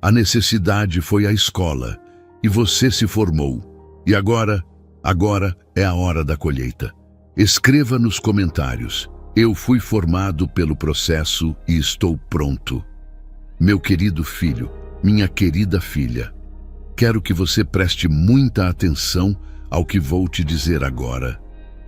A necessidade foi a escola, e você se formou. E agora é a hora da colheita. Escreva nos comentários: eu fui formado pelo processo e estou pronto. Meu querido filho, minha querida filha, quero que você preste muita atenção ao que vou te dizer agora,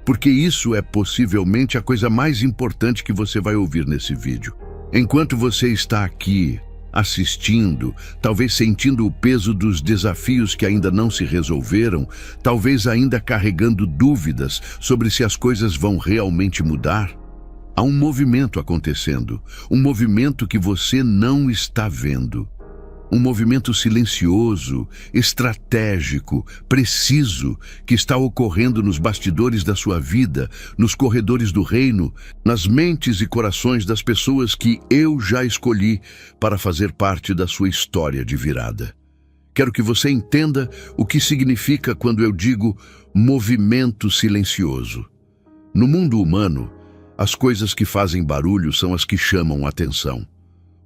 porque isso é possivelmente a coisa mais importante que você vai ouvir nesse vídeo. Enquanto você está aqui, assistindo, talvez sentindo o peso dos desafios que ainda não se resolveram, talvez ainda carregando dúvidas sobre se as coisas vão realmente mudar, há um movimento acontecendo, um movimento que você não está vendo. Um movimento silencioso, estratégico, preciso, que está ocorrendo nos bastidores da sua vida, nos corredores do reino, nas mentes e corações das pessoas que eu já escolhi para fazer parte da sua história de virada. Quero que você entenda o que significa quando eu digo movimento silencioso. No mundo humano, as coisas que fazem barulho são as que chamam atenção.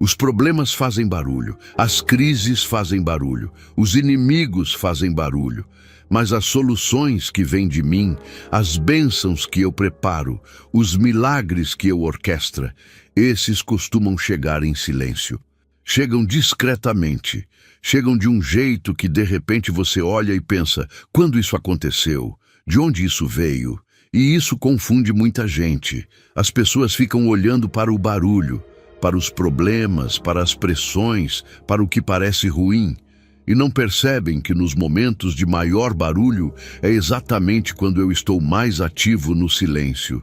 Os problemas fazem barulho, as crises fazem barulho, os inimigos fazem barulho, mas as soluções que vêm de mim, as bênçãos que eu preparo, os milagres que eu orquestro, esses costumam chegar em silêncio. Chegam discretamente, chegam de um jeito que de repente você olha e pensa: quando isso aconteceu? De onde isso veio? E isso confunde muita gente. As pessoas ficam olhando para o barulho, para os problemas, para as pressões, para o que parece ruim, e não percebem que nos momentos de maior barulho é exatamente quando eu estou mais ativo no silêncio,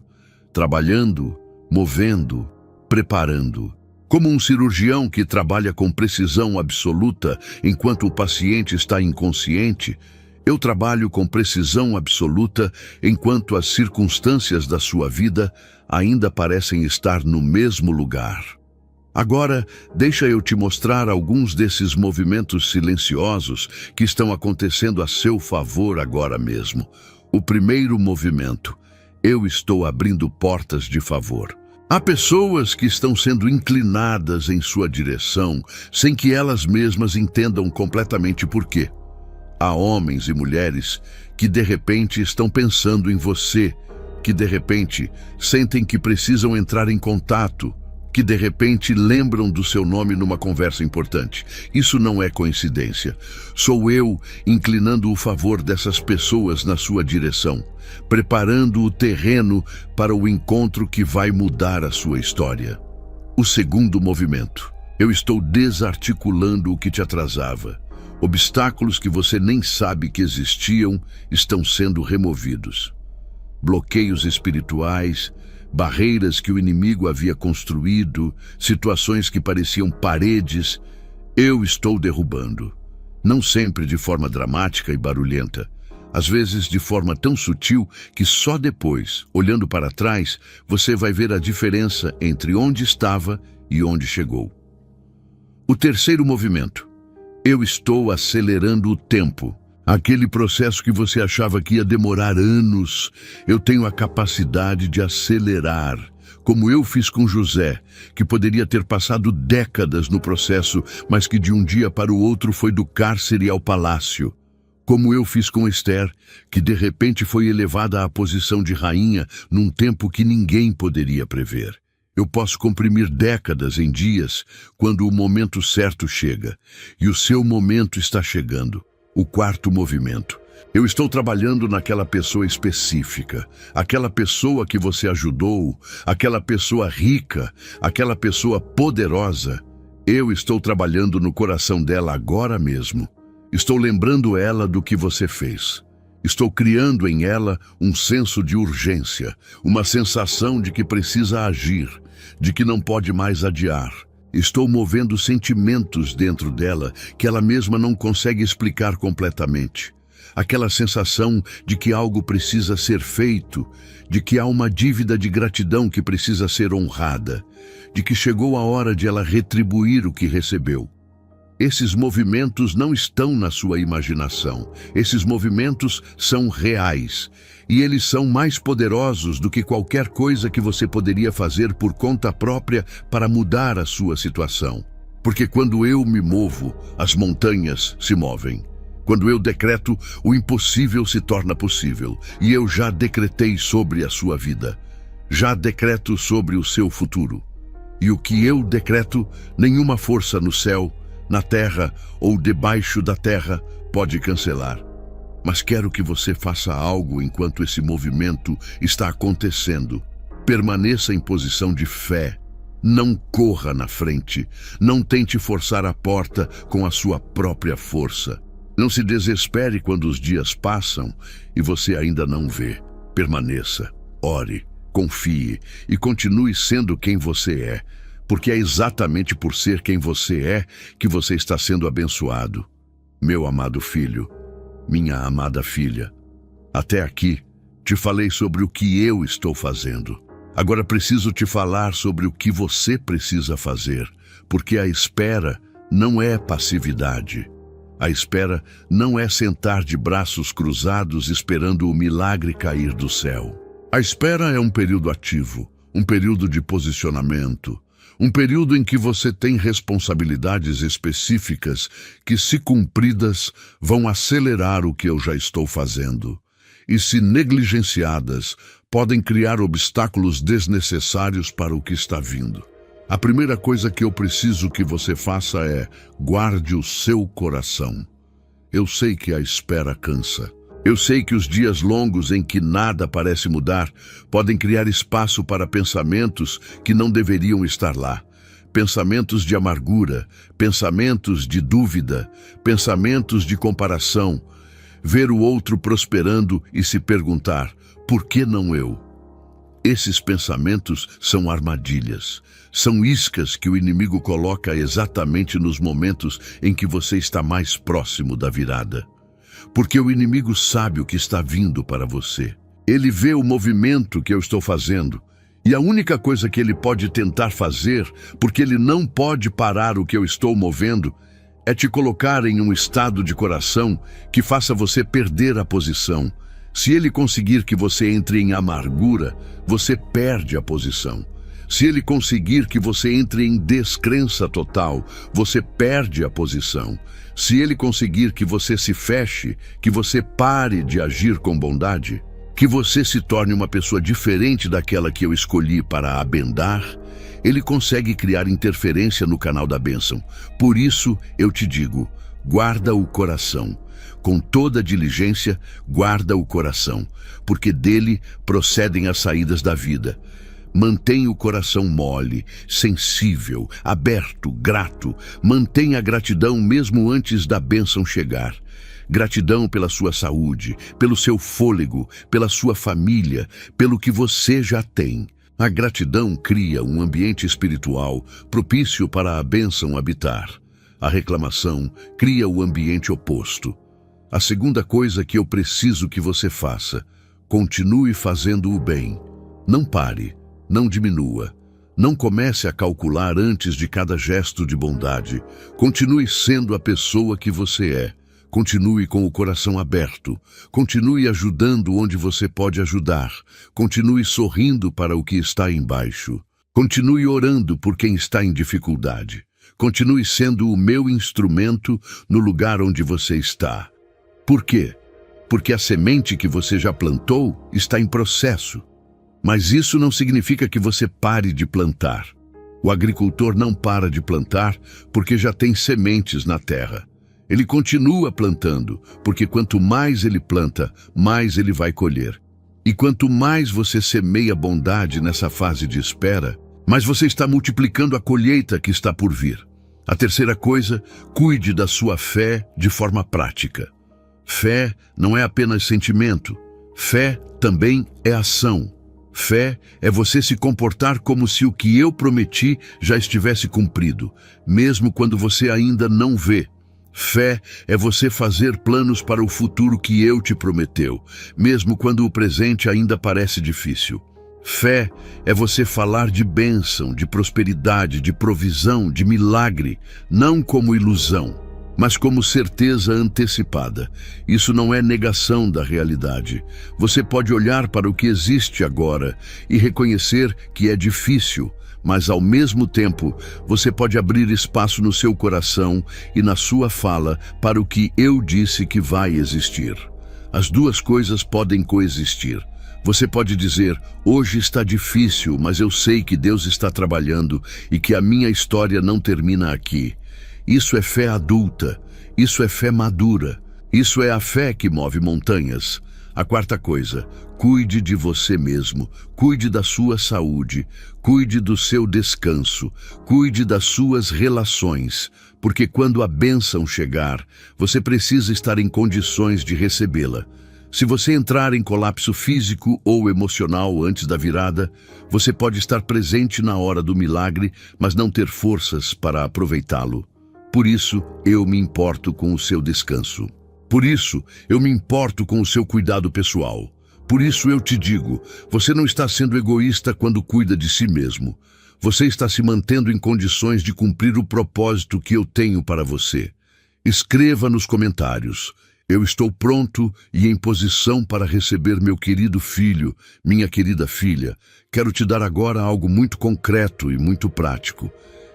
trabalhando, movendo, preparando. Como um cirurgião que trabalha com precisão absoluta enquanto o paciente está inconsciente, eu trabalho com precisão absoluta enquanto as circunstâncias da sua vida ainda parecem estar no mesmo lugar. Agora, deixa eu te mostrar alguns desses movimentos silenciosos que estão acontecendo a seu favor agora mesmo. O primeiro movimento: eu estou abrindo portas de favor. Há pessoas que estão sendo inclinadas em sua direção sem que elas mesmas entendam completamente por quê. Há homens e mulheres que de repente estão pensando em você, que de repente sentem que precisam entrar em contato, que de repente lembram do seu nome numa conversa importante. Isso não é coincidência. Sou eu inclinando o favor dessas pessoas na sua direção, preparando o terreno para o encontro que vai mudar a sua história. O segundo movimento: eu estou desarticulando o que te atrasava. Obstáculos que você nem sabe que existiam estão sendo removidos. Bloqueios espirituais, barreiras que o inimigo havia construído, situações que pareciam paredes, eu estou derrubando. Não sempre de forma dramática e barulhenta, às vezes de forma tão sutil que só depois, olhando para trás, você vai ver a diferença entre onde estava e onde chegou. O terceiro movimento: eu estou acelerando o tempo. Aquele processo que você achava que ia demorar anos, eu tenho a capacidade de acelerar, como eu fiz com José, que poderia ter passado décadas no processo, mas que de um dia para o outro foi do cárcere ao palácio. Como eu fiz com Esther, que de repente foi elevada à posição de rainha num tempo que ninguém poderia prever. Eu posso comprimir décadas em dias quando o momento certo chega, e o seu momento está chegando. O quarto movimento. Eu estou trabalhando naquela pessoa específica, aquela pessoa que você ajudou, aquela pessoa rica, aquela pessoa poderosa. Eu estou trabalhando no coração dela agora mesmo. Estou lembrando ela do que você fez. Estou criando em ela um senso de urgência, uma sensação de que precisa agir, de que não pode mais adiar. Estou movendo sentimentos dentro dela que ela mesma não consegue explicar completamente. Aquela sensação de que algo precisa ser feito, de que há uma dívida de gratidão que precisa ser honrada, de que chegou a hora de ela retribuir o que recebeu. Esses movimentos não estão na sua imaginação. Esses movimentos são reais. E eles são mais poderosos do que qualquer coisa que você poderia fazer por conta própria para mudar a sua situação. Porque quando eu me movo, as montanhas se movem. Quando eu decreto, o impossível se torna possível. E eu já decretei sobre a sua vida. Já decreto sobre o seu futuro. E o que eu decreto, nenhuma força no céu, na terra ou debaixo da terra pode cancelar. Mas quero que você faça algo enquanto esse movimento está acontecendo. Permaneça em posição de fé. Não corra na frente. Não tente forçar a porta com a sua própria força. Não se desespere quando os dias passam e você ainda não vê. Permaneça, ore, confie e continue sendo quem você é. Porque é exatamente por ser quem você é que você está sendo abençoado. Meu amado filho, minha amada filha, até aqui te falei sobre o que eu estou fazendo. Agora preciso te falar sobre o que você precisa fazer, porque a espera não é passividade. A espera não é sentar de braços cruzados esperando o milagre cair do céu. A espera é um período ativo, um período de posicionamento, um período em que você tem responsabilidades específicas que, se cumpridas, vão acelerar o que eu já estou fazendo. E, se negligenciadas, podem criar obstáculos desnecessários para o que está vindo. A primeira coisa que eu preciso que você faça é guarde o seu coração. Eu sei que a espera cansa. Eu sei que os dias longos em que nada parece mudar podem criar espaço para pensamentos que não deveriam estar lá. Pensamentos de amargura, pensamentos de dúvida, pensamentos de comparação. Ver o outro prosperando e se perguntar, por que não eu? Esses pensamentos são armadilhas. São iscas que o inimigo coloca exatamente nos momentos em que você está mais próximo da virada. Porque o inimigo sabe o que está vindo para você. Ele vê o movimento que eu estou fazendo. E a única coisa que ele pode tentar fazer, porque ele não pode parar o que eu estou movendo, é te colocar em um estado de coração que faça você perder a posição. Se ele conseguir que você entre em amargura, você perde a posição. Se ele conseguir que você entre em descrença total, você perde a posição. Se ele conseguir que você se feche, que você pare de agir com bondade, que você se torne uma pessoa diferente daquela que eu escolhi para abendar, ele consegue criar interferência no canal da bênção. Por isso, eu te digo, guarda o coração. Com toda diligência, guarda o coração, porque dele procedem as saídas da vida. Mantenha o coração mole, sensível, aberto, grato. Mantenha a gratidão mesmo antes da bênção chegar. Gratidão pela sua saúde, pelo seu fôlego, pela sua família, pelo que você já tem. A gratidão cria um ambiente espiritual propício para a bênção habitar. A reclamação cria o ambiente oposto. A segunda coisa que eu preciso que você faça, continue fazendo o bem. Não pare. Não diminua. Não comece a calcular antes de cada gesto de bondade. Continue sendo a pessoa que você é. Continue com o coração aberto. Continue ajudando onde você pode ajudar. Continue sorrindo para o que está embaixo. Continue orando por quem está em dificuldade. Continue sendo o meu instrumento no lugar onde você está. Por quê? Porque a semente que você já plantou está em processo. Mas isso não significa que você pare de plantar. O agricultor não para de plantar porque já tem sementes na terra. Ele continua plantando, porque quanto mais ele planta, mais ele vai colher. E quanto mais você semeia bondade nessa fase de espera, mais você está multiplicando a colheita que está por vir. A terceira coisa, cuide da sua fé de forma prática. Fé não é apenas sentimento. Fé também é ação. Fé é você se comportar como se o que eu prometi já estivesse cumprido, mesmo quando você ainda não vê. Fé é você fazer planos para o futuro que eu te prometeu, mesmo quando o presente ainda parece difícil. Fé é você falar de bênção, de prosperidade, de provisão, de milagre, não como ilusão, mas como certeza antecipada. Isso não é negação da realidade. Você pode olhar para o que existe agora e reconhecer que é difícil, mas ao mesmo tempo você pode abrir espaço no seu coração e na sua fala para o que eu disse que vai existir. As duas coisas podem coexistir. Você pode dizer, hoje está difícil, mas eu sei que Deus está trabalhando e que a minha história não termina aqui. Isso é fé adulta, isso é fé madura, isso é a fé que move montanhas. A quarta coisa, cuide de você mesmo, cuide da sua saúde, cuide do seu descanso, cuide das suas relações, porque quando a bênção chegar, você precisa estar em condições de recebê-la. Se você entrar em colapso físico ou emocional antes da virada, você pode estar presente na hora do milagre, mas não ter forças para aproveitá-lo. Por isso, eu me importo com o seu descanso. Por isso, eu me importo com o seu cuidado pessoal. Por isso eu te digo, você não está sendo egoísta quando cuida de si mesmo. Você está se mantendo em condições de cumprir o propósito que eu tenho para você. Escreva nos comentários. Eu estou pronto e em posição para receber meu querido filho, minha querida filha. Quero te dar agora algo muito concreto e muito prático.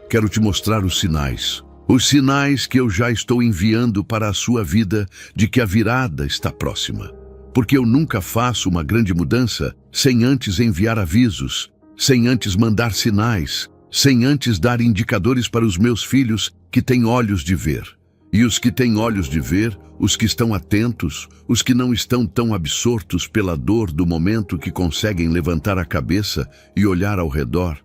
Quero te mostrar os sinais. Os sinais que eu já estou enviando para a sua vida de que a virada está próxima. Porque eu nunca faço uma grande mudança sem antes enviar avisos, sem antes mandar sinais, sem antes dar indicadores para os meus filhos que têm olhos de ver. E os que têm olhos de ver, os que estão atentos, os que não estão tão absortos pela dor do momento que conseguem levantar a cabeça e olhar ao redor,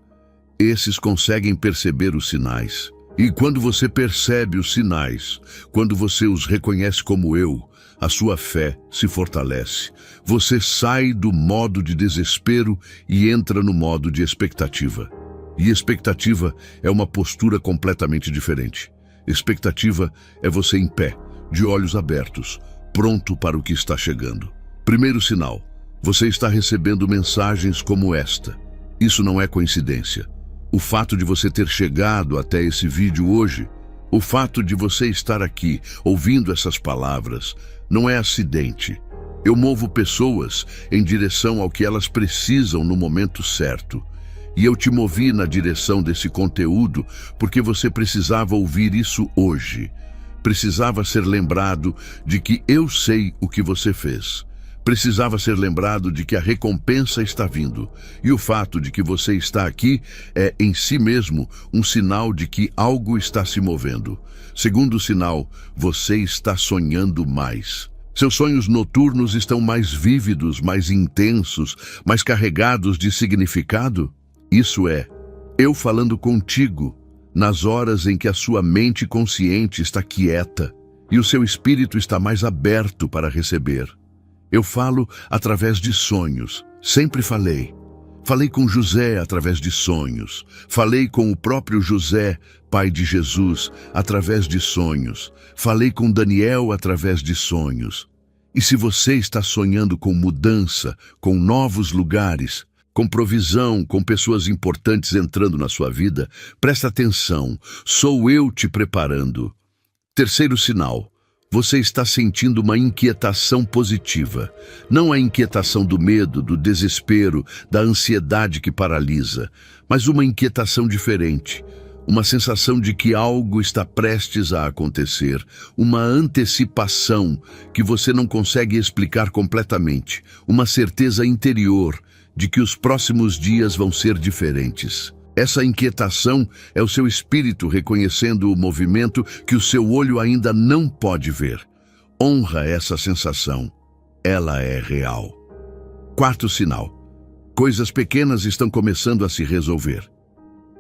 esses conseguem perceber os sinais. E quando você percebe os sinais, quando você os reconhece como eu, a sua fé se fortalece. Você sai do modo de desespero e entra no modo de expectativa. E expectativa é uma postura completamente diferente. Expectativa é você em pé, de olhos abertos, pronto para o que está chegando. Primeiro sinal, você está recebendo mensagens como esta. Isso não é coincidência. O fato de você ter chegado até esse vídeo hoje, o fato de você estar aqui ouvindo essas palavras, não é acidente. Eu movo pessoas em direção ao que elas precisam no momento certo. E eu te movi na direção desse conteúdo porque você precisava ouvir isso hoje. Precisava ser lembrado de que eu sei o que você fez. Precisava ser lembrado de que a recompensa está vindo. E o fato de que você está aqui é, em si mesmo, um sinal de que algo está se movendo. Segundo sinal, você está sonhando mais. Seus sonhos noturnos estão mais vívidos, mais intensos, mais carregados de significado? Isso é, eu falando contigo, nas horas em que a sua mente consciente está quieta e o seu espírito está mais aberto para receber. Eu falo através de sonhos, sempre falei. Falei com José através de sonhos. Falei com o próprio José, pai de Jesus, através de sonhos. Falei com Daniel através de sonhos. E se você está sonhando com mudança, com novos lugares, com provisão, com pessoas importantes entrando na sua vida, presta atenção, sou eu te preparando. Terceiro sinal, Você está sentindo uma inquietação positiva, não a inquietação do medo, do desespero, da ansiedade que paralisa, mas uma inquietação diferente, uma sensação de que algo está prestes a acontecer, uma antecipação que você não consegue explicar completamente, uma certeza interior de que os próximos dias vão ser diferentes. Essa inquietação é o seu espírito reconhecendo o movimento que o seu olho ainda não pode ver. Honra essa sensação. Ela é real. Quarto sinal. Coisas pequenas estão começando a se resolver.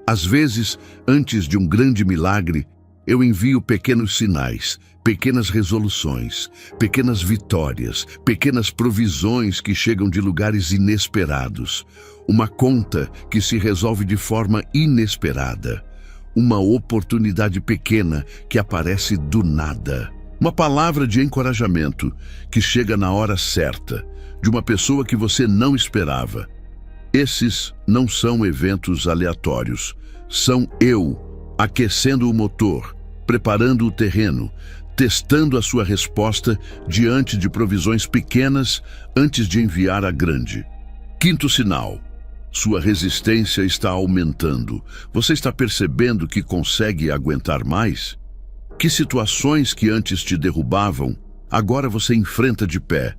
Às vezes, antes de um grande milagre, eu envio pequenos sinais, pequenas resoluções, pequenas vitórias, pequenas provisões que chegam de lugares inesperados. Uma conta que se resolve de forma inesperada. Uma oportunidade pequena que aparece do nada. Uma palavra de encorajamento que chega na hora certa, de uma pessoa que você não esperava. Esses não são eventos aleatórios. São eu, aquecendo o motor, preparando o terreno, testando a sua resposta diante de provisões pequenas antes de enviar a grande. Quinto sinal. Sua resistência está aumentando. Você está percebendo que consegue aguentar mais? Que situações que antes te derrubavam, agora você enfrenta de pé?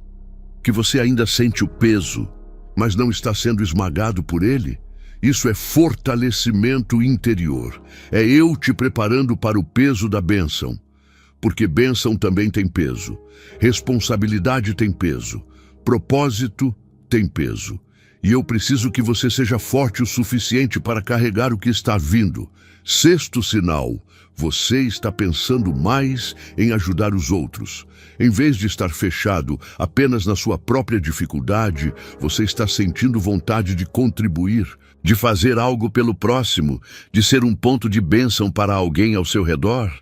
Que você ainda sente o peso, mas não está sendo esmagado por ele? Isso é fortalecimento interior. É eu te preparando para o peso da bênção. Porque bênção também tem peso. Responsabilidade tem peso. Propósito tem peso. E eu preciso que você seja forte o suficiente para carregar o que está vindo. Sexto sinal. Você está pensando mais em ajudar os outros. Em vez de estar fechado apenas na sua própria dificuldade, você está sentindo vontade de contribuir, de fazer algo pelo próximo, de ser um ponto de bênção para alguém ao seu redor.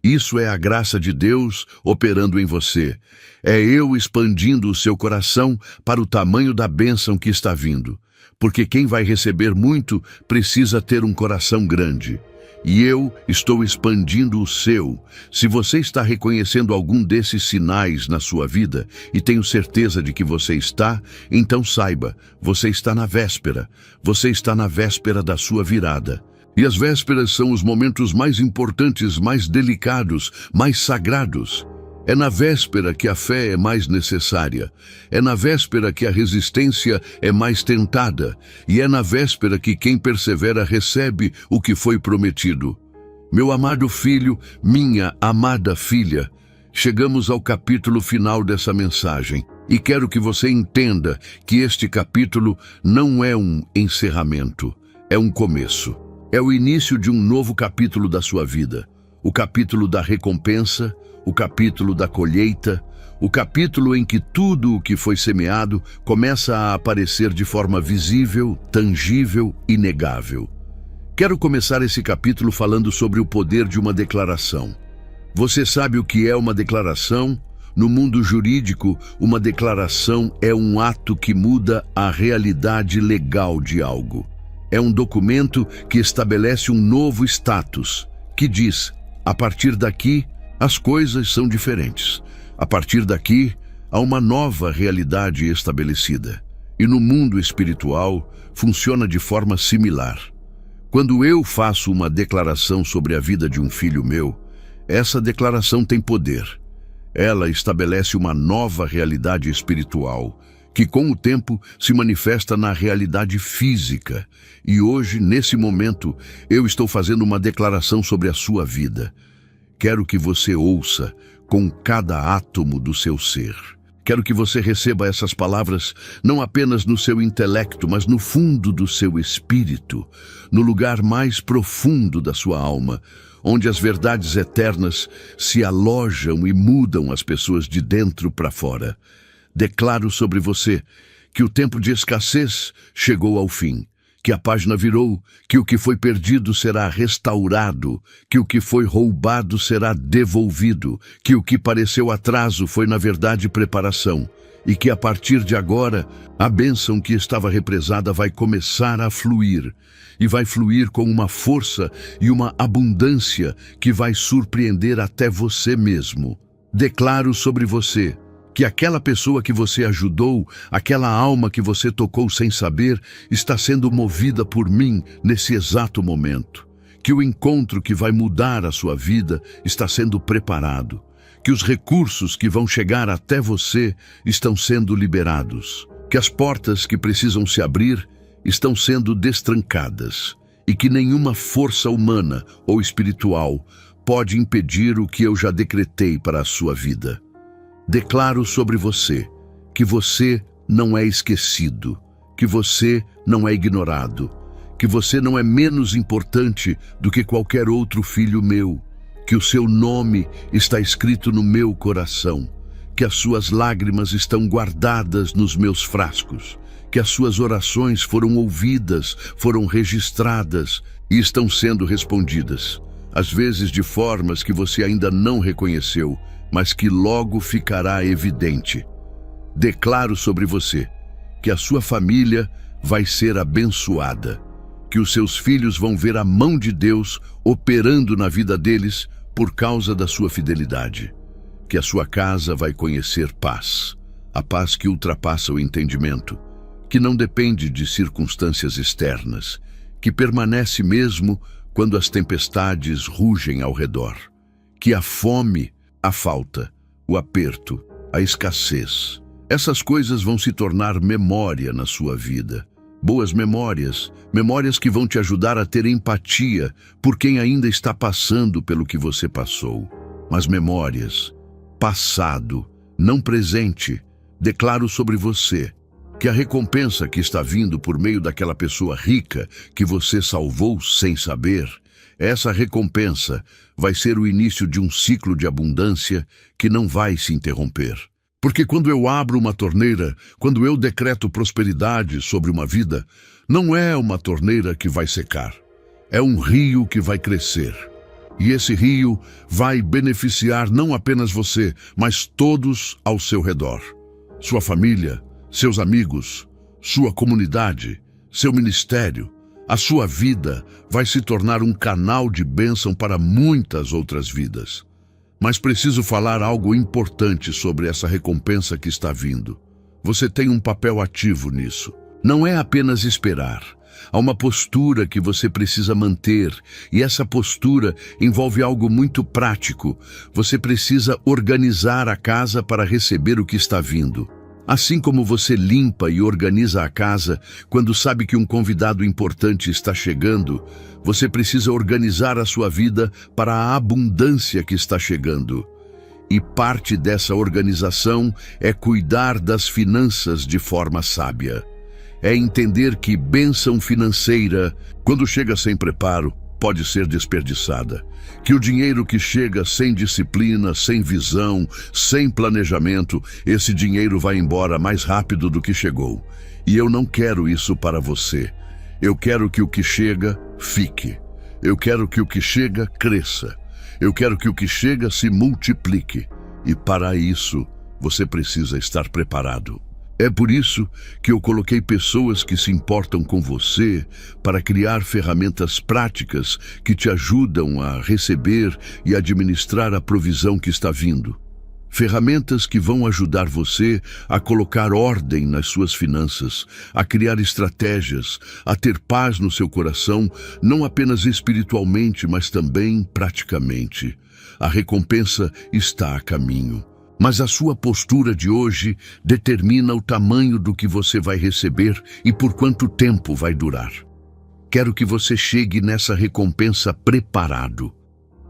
Isso é a graça de Deus operando em você. É eu expandindo o seu coração para o tamanho da bênção que está vindo. Porque quem vai receber muito precisa ter um coração grande. E eu estou expandindo o seu. Se você está reconhecendo algum desses sinais na sua vida, e tenho certeza de que você está, então saiba, você está na véspera. Você está na véspera da sua virada. E as vésperas são os momentos mais importantes, mais delicados, mais sagrados. É na véspera que a fé é mais necessária. É na véspera que a resistência é mais tentada. E é na véspera que quem persevera recebe o que foi prometido. Meu amado filho, minha amada filha, chegamos ao capítulo final dessa mensagem. E quero que você entenda que este capítulo não é um encerramento, é um começo. É o início de um novo capítulo da sua vida. O capítulo da recompensa, o capítulo da colheita, o capítulo em que tudo o que foi semeado começa a aparecer de forma visível, tangível e inegável. Quero começar esse capítulo falando sobre o poder de uma declaração. Você sabe o que é uma declaração? No mundo jurídico, uma declaração é um ato que muda a realidade legal de algo. É um documento que estabelece um novo status, que diz, a partir daqui, as coisas são diferentes. A partir daqui, há uma nova realidade estabelecida. E no mundo espiritual, funciona de forma similar. Quando eu faço uma declaração sobre a vida de um filho meu, essa declaração tem poder. Ela estabelece uma nova realidade espiritual, que com o tempo se manifesta na realidade física. E hoje, nesse momento, eu estou fazendo uma declaração sobre a sua vida. Quero que você ouça com cada átomo do seu ser. Quero que você receba essas palavras não apenas no seu intelecto, mas no fundo do seu espírito, no lugar mais profundo da sua alma, onde as verdades eternas se alojam e mudam as pessoas de dentro para fora. Declaro sobre você que o tempo de escassez chegou ao fim, que a página virou, que o que foi perdido será restaurado, que o que foi roubado será devolvido, que o que pareceu atraso foi na verdade preparação, e que a partir de agora, a bênção que estava represada vai começar a fluir, e vai fluir com uma força e uma abundância que vai surpreender até você mesmo. Declaro sobre você que aquela pessoa que você ajudou, aquela alma que você tocou sem saber, está sendo movida por mim nesse exato momento. Que o encontro que vai mudar a sua vida está sendo preparado. Que os recursos que vão chegar até você estão sendo liberados. Que as portas que precisam se abrir estão sendo destrancadas. E que nenhuma força humana ou espiritual pode impedir o que eu já decretei para a sua vida. Declaro sobre você que você não é esquecido, que você não é ignorado, que você não é menos importante do que qualquer outro filho meu, que o seu nome está escrito no meu coração, que as suas lágrimas estão guardadas nos meus frascos, que as suas orações foram ouvidas, foram registradas e estão sendo respondidas, às vezes de formas que você ainda não reconheceu, mas que logo ficará evidente. Declaro sobre você que a sua família vai ser abençoada, que os seus filhos vão ver a mão de Deus operando na vida deles por causa da sua fidelidade, que a sua casa vai conhecer paz, a paz que ultrapassa o entendimento, que não depende de circunstâncias externas, que permanece mesmo quando as tempestades rugem ao redor, que a fome, a falta, o aperto, a escassez, essas coisas vão se tornar memória na sua vida. Boas memórias, memórias que vão te ajudar a ter empatia por quem ainda está passando pelo que você passou. Mas memórias, passado, não presente, declaro sobre você que a recompensa que está vindo por meio daquela pessoa rica que você salvou sem saber, essa recompensa vai ser o início de um ciclo de abundância que não vai se interromper. Porque quando eu abro uma torneira, quando eu decreto prosperidade sobre uma vida, não é uma torneira que vai secar. É um rio que vai crescer. E esse rio vai beneficiar não apenas você, mas todos ao seu redor. Sua família, seus amigos, sua comunidade, seu ministério, a sua vida vai se tornar um canal de bênção para muitas outras vidas. Mas preciso falar algo importante sobre essa recompensa que está vindo. Você tem um papel ativo nisso. Não é apenas esperar. Há uma postura que você precisa manter, e essa postura envolve algo muito prático. Você precisa organizar a casa para receber o que está vindo. Assim como você limpa e organiza a casa quando sabe que um convidado importante está chegando, você precisa organizar a sua vida para a abundância que está chegando. E parte dessa organização é cuidar das finanças de forma sábia. É entender que bênção financeira, quando chega sem preparo, pode ser desperdiçada. Que o dinheiro que chega sem disciplina, sem visão, sem planejamento, esse dinheiro vai embora mais rápido do que chegou. E eu não quero isso para você. Eu quero que o que chega, fique. Eu quero que o que chega, cresça. Eu quero que o que chega se multiplique. E para isso, você precisa estar preparado. É por isso que eu coloquei pessoas que se importam com você para criar ferramentas práticas que te ajudam a receber e administrar a provisão que está vindo. Ferramentas que vão ajudar você a colocar ordem nas suas finanças, a criar estratégias, a ter paz no seu coração, não apenas espiritualmente, mas também praticamente. A recompensa está a caminho. Mas a sua postura de hoje determina o tamanho do que você vai receber e por quanto tempo vai durar. Quero que você chegue nessa recompensa preparado.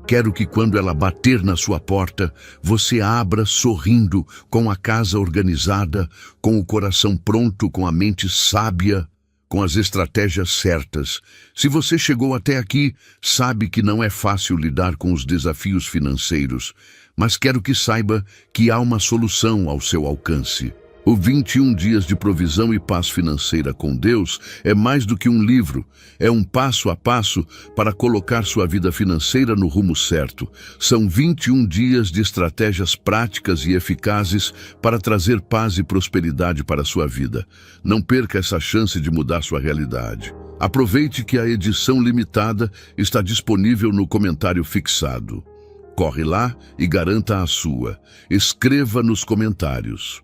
Quero que quando ela bater na sua porta, você abra sorrindo, com a casa organizada, com o coração pronto, com a mente sábia, com as estratégias certas. Se você chegou até aqui, sabe que não é fácil lidar com os desafios financeiros, mas quero que saiba que há uma solução ao seu alcance. O 21 Dias de Provisão e Paz Financeira com Deus é mais do que um livro, é um passo a passo para colocar sua vida financeira no rumo certo. São 21 dias de estratégias práticas e eficazes para trazer paz e prosperidade para a sua vida. Não perca essa chance de mudar sua realidade. Aproveite que a edição limitada está disponível no comentário fixado. Corre lá e garanta a sua. Escreva nos comentários.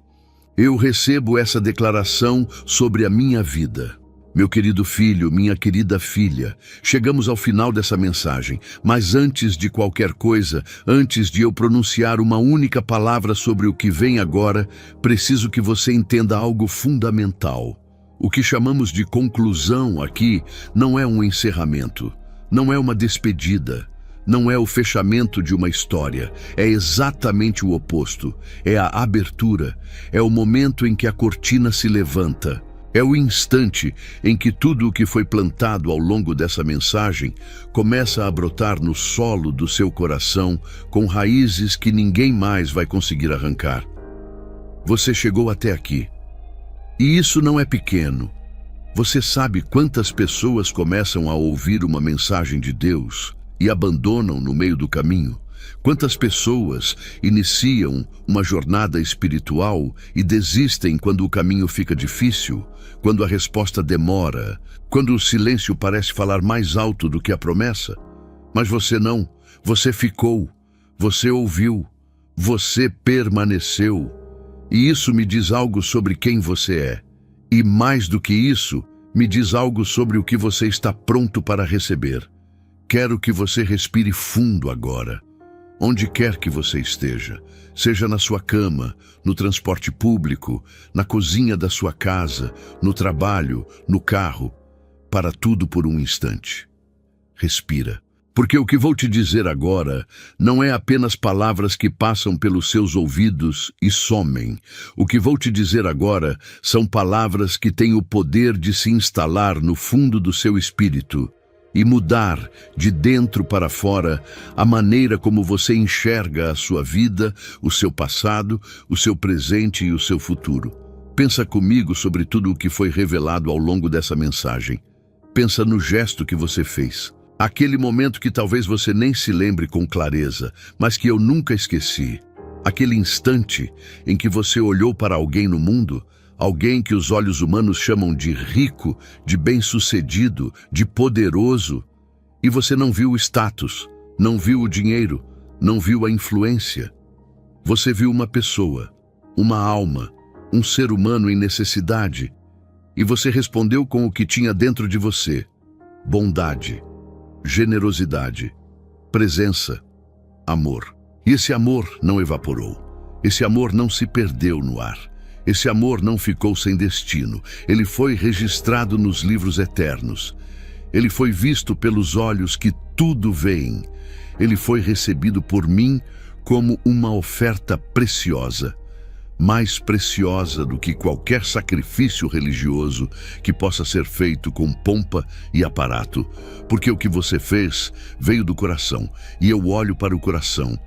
Eu recebo essa declaração sobre a minha vida. Meu querido filho, minha querida filha, chegamos ao final dessa mensagem, mas antes de qualquer coisa, antes de eu pronunciar uma única palavra sobre o que vem agora, preciso que você entenda algo fundamental. O que chamamos de conclusão aqui não é um encerramento, não é uma despedida, não é o fechamento de uma história, é exatamente o oposto, é a abertura, é o momento em que a cortina se levanta. É o instante em que tudo o que foi plantado ao longo dessa mensagem começa a brotar no solo do seu coração com raízes que ninguém mais vai conseguir arrancar. Você chegou até aqui. E isso não é pequeno. Você sabe quantas pessoas começam a ouvir uma mensagem de Deus e abandonam no meio do caminho? Quantas pessoas iniciam uma jornada espiritual e desistem quando o caminho fica difícil, quando a resposta demora, quando o silêncio parece falar mais alto do que a promessa? Mas você não, você ficou, você ouviu, você permaneceu. E isso me diz algo sobre quem você é. E mais do que isso, me diz algo sobre o que você está pronto para receber. Quero que você respire fundo agora. Onde quer que você esteja, seja na sua cama, no transporte público, na cozinha da sua casa, no trabalho, no carro, para tudo por um instante. Respira, porque o que vou te dizer agora não é apenas palavras que passam pelos seus ouvidos e somem. O que vou te dizer agora são palavras que têm o poder de se instalar no fundo do seu espírito e mudar de dentro para fora a maneira como você enxerga a sua vida, o seu passado, o seu presente e o seu futuro. Pensa comigo sobre tudo o que foi revelado ao longo dessa mensagem. Pensa no gesto que você fez. Aquele momento que talvez você nem se lembre com clareza, mas que eu nunca esqueci. Aquele instante em que você olhou para alguém no mundo, alguém que os olhos humanos chamam de rico, de bem-sucedido, de poderoso, e você não viu o status, não viu o dinheiro, não viu a influência. Você viu uma pessoa, uma alma, um ser humano em necessidade, e você respondeu com o que tinha dentro de você: bondade, generosidade, presença, amor. E esse amor não evaporou, esse amor não se perdeu no ar. Esse amor não ficou sem destino. Ele foi registrado nos livros eternos. Ele foi visto pelos olhos que tudo veem. Ele foi recebido por mim como uma oferta preciosa, mais preciosa do que qualquer sacrifício religioso que possa ser feito com pompa e aparato, porque o que você fez veio do coração, e eu olho para o coração.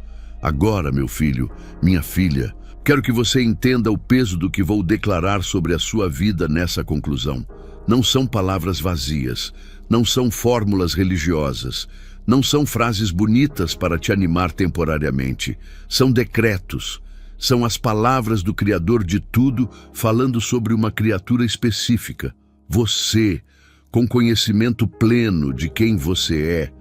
Agora, meu filho, minha filha, quero que você entenda o peso do que vou declarar sobre a sua vida nessa conclusão. Não são palavras vazias, não são fórmulas religiosas, não são frases bonitas para te animar temporariamente. São decretos, são as palavras do Criador de tudo falando sobre uma criatura específica. Você, com conhecimento pleno de quem você é,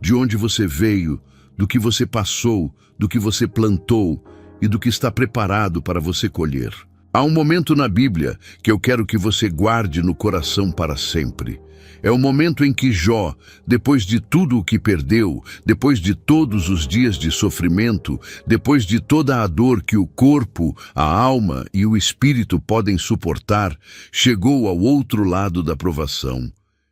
de onde você veio, do que você passou, do que você plantou, e do que está preparado para você colher. Há um momento na Bíblia que eu quero que você guarde no coração para sempre. É o momento em que Jó, depois de tudo o que perdeu, depois de todos os dias de sofrimento, depois de toda a dor que o corpo, a alma e o espírito podem suportar, chegou ao outro lado da provação.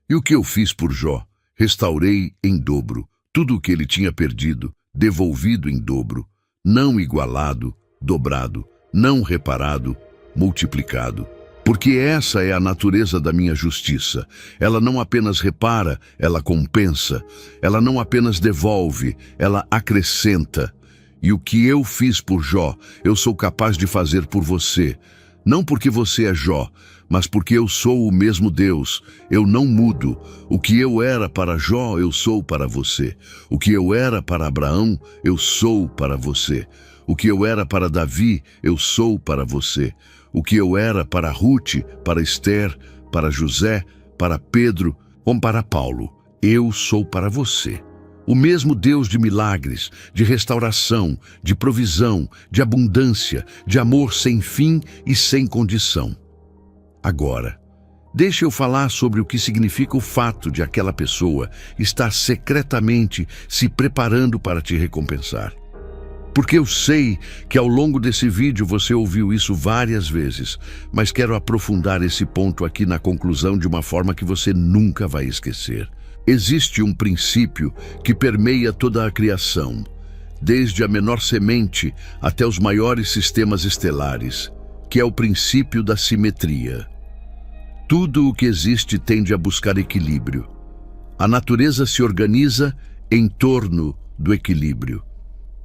E o que eu fiz por Jó? Restaurei em dobro tudo o que ele tinha perdido, devolvido em dobro. Não igualado, dobrado, não reparado, multiplicado. Porque essa é a natureza da minha justiça. Ela não apenas repara, ela compensa. Ela não apenas devolve, ela acrescenta. E o que eu fiz por Jó, eu sou capaz de fazer por você. Não porque você é Jó, mas porque eu sou o mesmo Deus. Eu não mudo. O que eu era para Jó, eu sou para você. O que eu era para Abraão, eu sou para você. O que eu era para Davi, eu sou para você. O que eu era para Ruth, para Esther, para José, para Pedro ou para Paulo, eu sou para você. O mesmo Deus de milagres, de restauração, de provisão, de abundância, de amor sem fim e sem condição. Agora, deixe eu falar sobre o que significa o fato de aquela pessoa estar secretamente se preparando para te recompensar. Porque eu sei que ao longo desse vídeo você ouviu isso várias vezes, mas quero aprofundar esse ponto aqui na conclusão de uma forma que você nunca vai esquecer. Existe um princípio que permeia toda a criação, desde a menor semente até os maiores sistemas estelares, que é o princípio da simetria. Tudo o que existe tende a buscar equilíbrio. A natureza se organiza em torno do equilíbrio.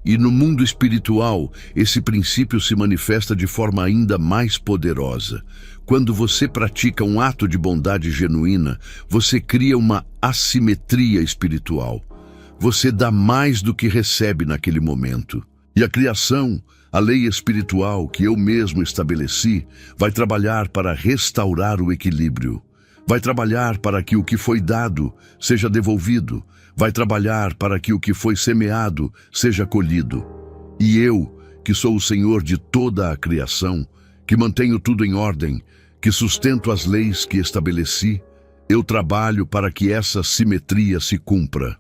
E no mundo espiritual, esse princípio se manifesta de forma ainda mais poderosa. Quando você pratica um ato de bondade genuína, você cria uma assimetria espiritual. Você dá mais do que recebe naquele momento. E a criação, a lei espiritual que eu mesmo estabeleci, vai trabalhar para restaurar o equilíbrio. Vai trabalhar para que o que foi dado seja devolvido. Vai trabalhar para que o que foi semeado seja colhido. E eu, que sou o Senhor de toda a criação, que mantenho tudo em ordem, que sustento as leis que estabeleci, eu trabalho para que essa simetria se cumpra.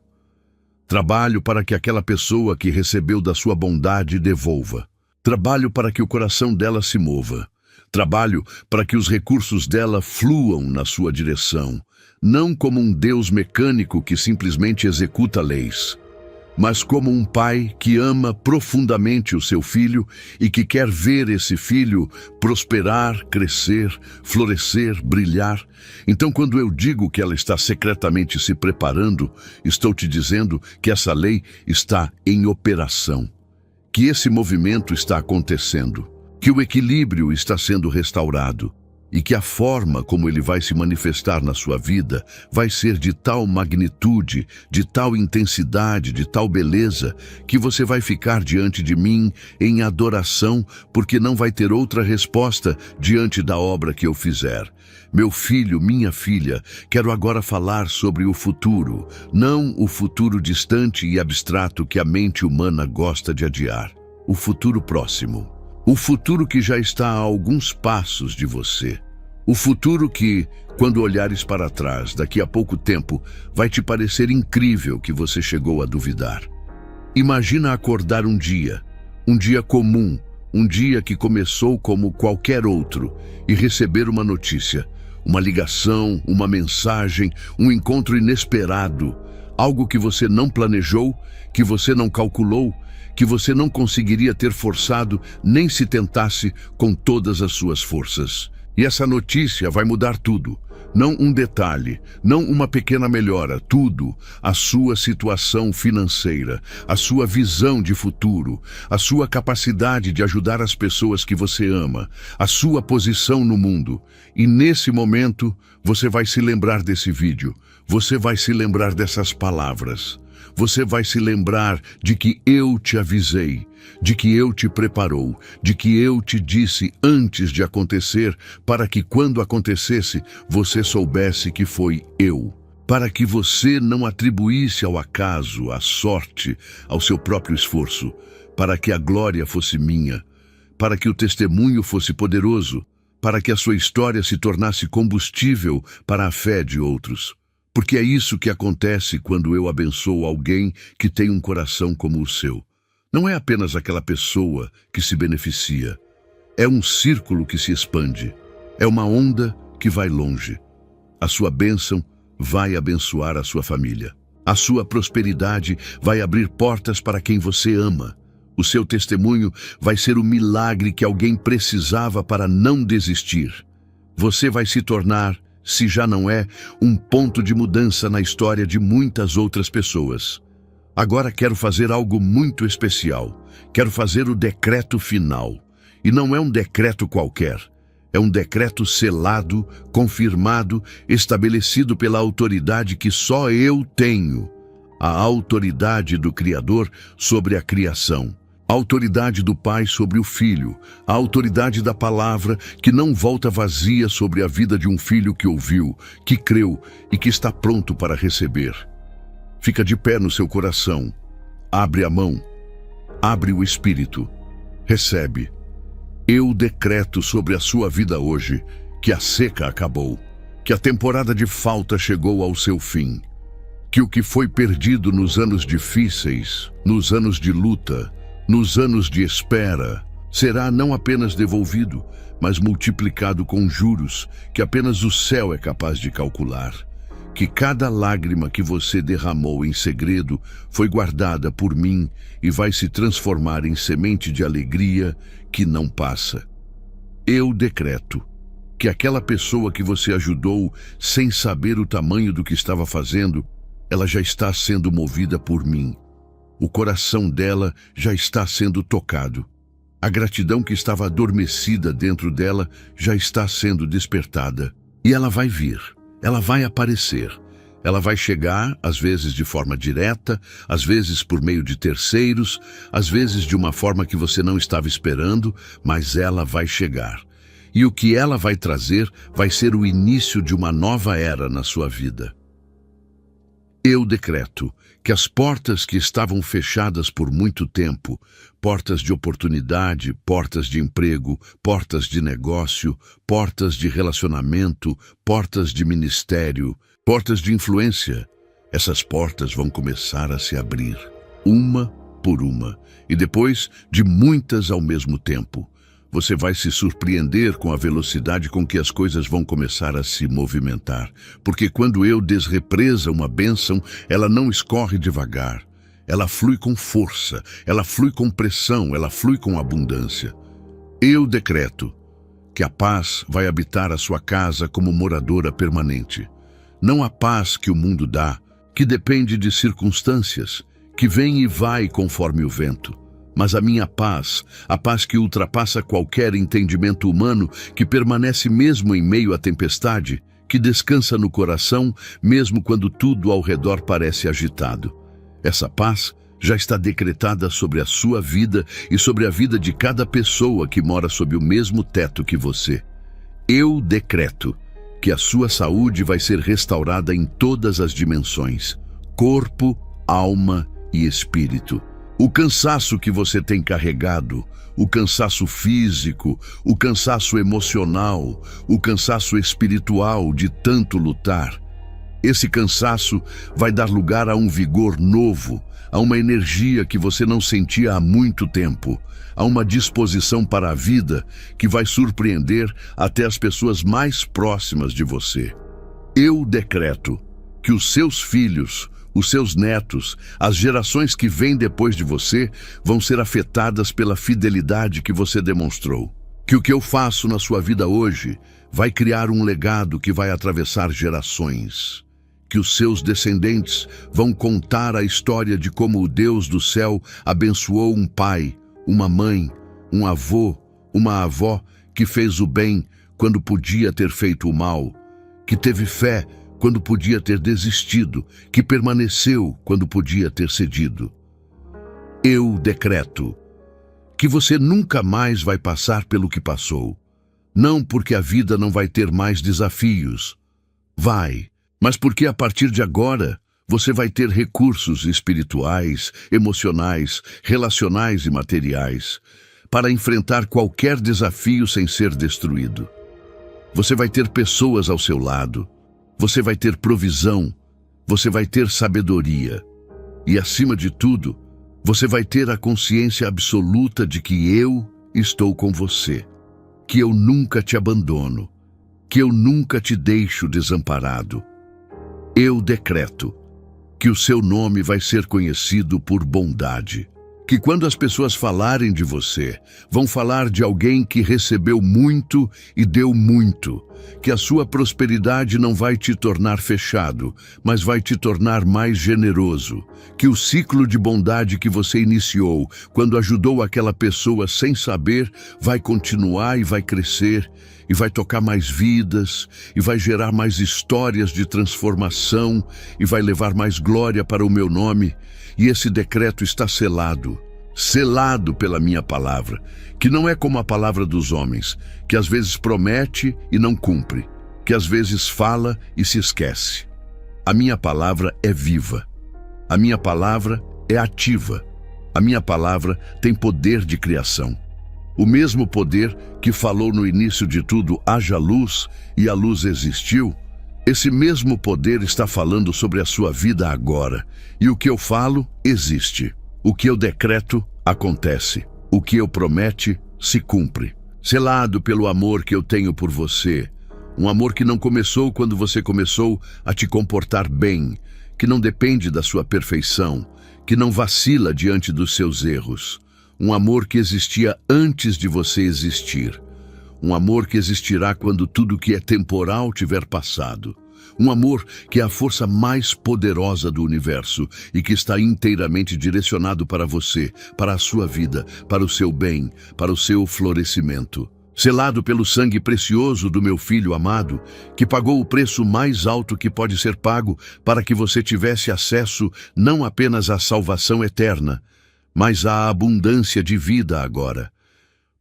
Trabalho para que aquela pessoa que recebeu da sua bondade devolva. Trabalho para que o coração dela se mova. Trabalho para que os recursos dela fluam na sua direção, não como um Deus mecânico que simplesmente executa leis, mas como um pai que ama profundamente o seu filho e que quer ver esse filho prosperar, crescer, florescer, brilhar. Então, quando eu digo que ela está secretamente se preparando, estou te dizendo que essa lei está em operação, que esse movimento está acontecendo, que o equilíbrio está sendo restaurado e que a forma como ele vai se manifestar na sua vida vai ser de tal magnitude, de tal intensidade, de tal beleza, que você vai ficar diante de mim em adoração, porque não vai ter outra resposta diante da obra que eu fizer. Meu filho, minha filha, quero agora falar sobre o futuro, não o futuro distante e abstrato que a mente humana gosta de adiar. O futuro próximo. O futuro que já está a alguns passos de você. O futuro que, quando olhares para trás, daqui a pouco tempo, vai te parecer incrível que você chegou a duvidar. Imagina acordar um dia comum, um dia que começou como qualquer outro, e receber uma notícia, uma ligação, uma mensagem, um encontro inesperado, algo que você não planejou, que você não calculou, que você não conseguiria ter forçado nem se tentasse com todas as suas forças. E essa notícia vai mudar tudo. Não um detalhe, não uma pequena melhora, tudo. A sua situação financeira, a sua visão de futuro, a sua capacidade de ajudar as pessoas que você ama, a sua posição no mundo. E nesse momento, você vai se lembrar desse vídeo, você vai se lembrar dessas palavras. Você vai se lembrar de que eu te avisei, de que eu te preparou, de que eu te disse antes de acontecer, para que quando acontecesse, você soubesse que foi eu. Para que você não atribuísse ao acaso, à sorte, ao seu próprio esforço, para que a glória fosse minha, para que o testemunho fosse poderoso, para que a sua história se tornasse combustível para a fé de outros. Porque é isso que acontece quando eu abençoo alguém que tem um coração como o seu. Não é apenas aquela pessoa que se beneficia. É um círculo que se expande. É uma onda que vai longe. A sua bênção vai abençoar a sua família. A sua prosperidade vai abrir portas para quem você ama. O seu testemunho vai ser o milagre que alguém precisava para não desistir. Você vai se tornar, se já não é, um ponto de mudança na história de muitas outras pessoas. Agora quero fazer algo muito especial. Quero fazer o decreto final. E não é um decreto qualquer. É um decreto selado, confirmado, estabelecido pela autoridade que só eu tenho. A autoridade do Criador sobre a criação. A autoridade do Pai sobre o Filho, a autoridade da palavra que não volta vazia sobre a vida de um filho que ouviu, que creu e que está pronto para receber. Fica de pé no seu coração. Abre a mão. Abre o espírito. Recebe. Eu decreto sobre a sua vida hoje que a seca acabou, que a temporada de falta chegou ao seu fim, que o que foi perdido nos anos difíceis, nos anos de luta, nos anos de espera, será não apenas devolvido, mas multiplicado com juros que apenas o céu é capaz de calcular. Que cada lágrima que você derramou em segredo foi guardada por mim e vai se transformar em semente de alegria que não passa. Eu decreto que aquela pessoa que você ajudou sem saber o tamanho do que estava fazendo, ela já está sendo movida por mim. O coração dela já está sendo tocado. A gratidão que estava adormecida dentro dela já está sendo despertada. E ela vai vir. Ela vai aparecer. Ela vai chegar, às vezes de forma direta, às vezes por meio de terceiros, às vezes de uma forma que você não estava esperando, mas ela vai chegar. E o que ela vai trazer vai ser o início de uma nova era na sua vida. Eu decreto que as portas que estavam fechadas por muito tempo, portas de oportunidade, portas de emprego, portas de negócio, portas de relacionamento, portas de ministério, portas de influência, essas portas vão começar a se abrir, uma por uma, e depois de muitas ao mesmo tempo. Você vai se surpreender com a velocidade com que as coisas vão começar a se movimentar. Porque quando eu desrepresa uma bênção, ela não escorre devagar. Ela flui com força, ela flui com pressão, ela flui com abundância. Eu decreto que a paz vai habitar a sua casa como moradora permanente. Não a paz que o mundo dá, que depende de circunstâncias, que vem e vai conforme o vento. Mas a minha paz, a paz que ultrapassa qualquer entendimento humano, que permanece mesmo em meio à tempestade, que descansa no coração, mesmo quando tudo ao redor parece agitado. Essa paz já está decretada sobre a sua vida e sobre a vida de cada pessoa que mora sob o mesmo teto que você. Eu decreto que a sua saúde vai ser restaurada em todas as dimensões, corpo, alma e espírito. O cansaço que você tem carregado, o cansaço físico, o cansaço emocional, o cansaço espiritual de tanto lutar, esse cansaço vai dar lugar a um vigor novo, a uma energia que você não sentia há muito tempo, a uma disposição para a vida que vai surpreender até as pessoas mais próximas de você. Eu decreto que os seus filhos, os seus netos, as gerações que vêm depois de você, vão ser afetadas pela fidelidade que você demonstrou. Que o que eu faço na sua vida hoje vai criar um legado que vai atravessar gerações. Que os seus descendentes vão contar a história de como o Deus do céu abençoou um pai, uma mãe, um avô, uma avó que fez o bem quando podia ter feito o mal, que teve fé quando podia ter desistido, que permaneceu quando podia ter cedido. Eu decreto que você nunca mais vai passar pelo que passou. Não porque a vida não vai ter mais desafios. Vai, mas porque a partir de agora você vai ter recursos espirituais, emocionais, relacionais e materiais para enfrentar qualquer desafio sem ser destruído. Você vai ter pessoas ao seu lado. Você vai ter provisão, você vai ter sabedoria e, acima de tudo, você vai ter a consciência absoluta de que eu estou com você, que eu nunca te abandono, que eu nunca te deixo desamparado. Eu decreto que o seu nome vai ser conhecido por bondade, que quando as pessoas falarem de você, vão falar de alguém que recebeu muito e deu muito, que a sua prosperidade não vai te tornar fechado, mas vai te tornar mais generoso, que o ciclo de bondade que você iniciou quando ajudou aquela pessoa sem saber vai continuar e vai crescer, e vai tocar mais vidas, e vai gerar mais histórias de transformação, e vai levar mais glória para o meu nome. E esse decreto está selado pela minha palavra, que não é como a palavra dos homens, que às vezes promete e não cumpre, que às vezes fala e se esquece. A minha palavra é viva. A minha palavra é ativa. A minha palavra tem poder de criação. O mesmo poder que falou no início de tudo, haja luz, e a luz existiu, esse mesmo poder está falando sobre a sua vida agora. E o que eu falo, existe. O que eu decreto, acontece. O que eu promete, se cumpre. Selado pelo amor que eu tenho por você, um amor que não começou quando você começou a te comportar bem, que não depende da sua perfeição, que não vacila diante dos seus erros. Um amor que existia antes de você existir. Um amor que existirá quando tudo que é temporal tiver passado. Um amor que é a força mais poderosa do universo e que está inteiramente direcionado para você, para a sua vida, para o seu bem, para o seu florescimento. Selado pelo sangue precioso do meu Filho amado, que pagou o preço mais alto que pode ser pago para que você tivesse acesso não apenas à salvação eterna, mas à abundância de vida agora.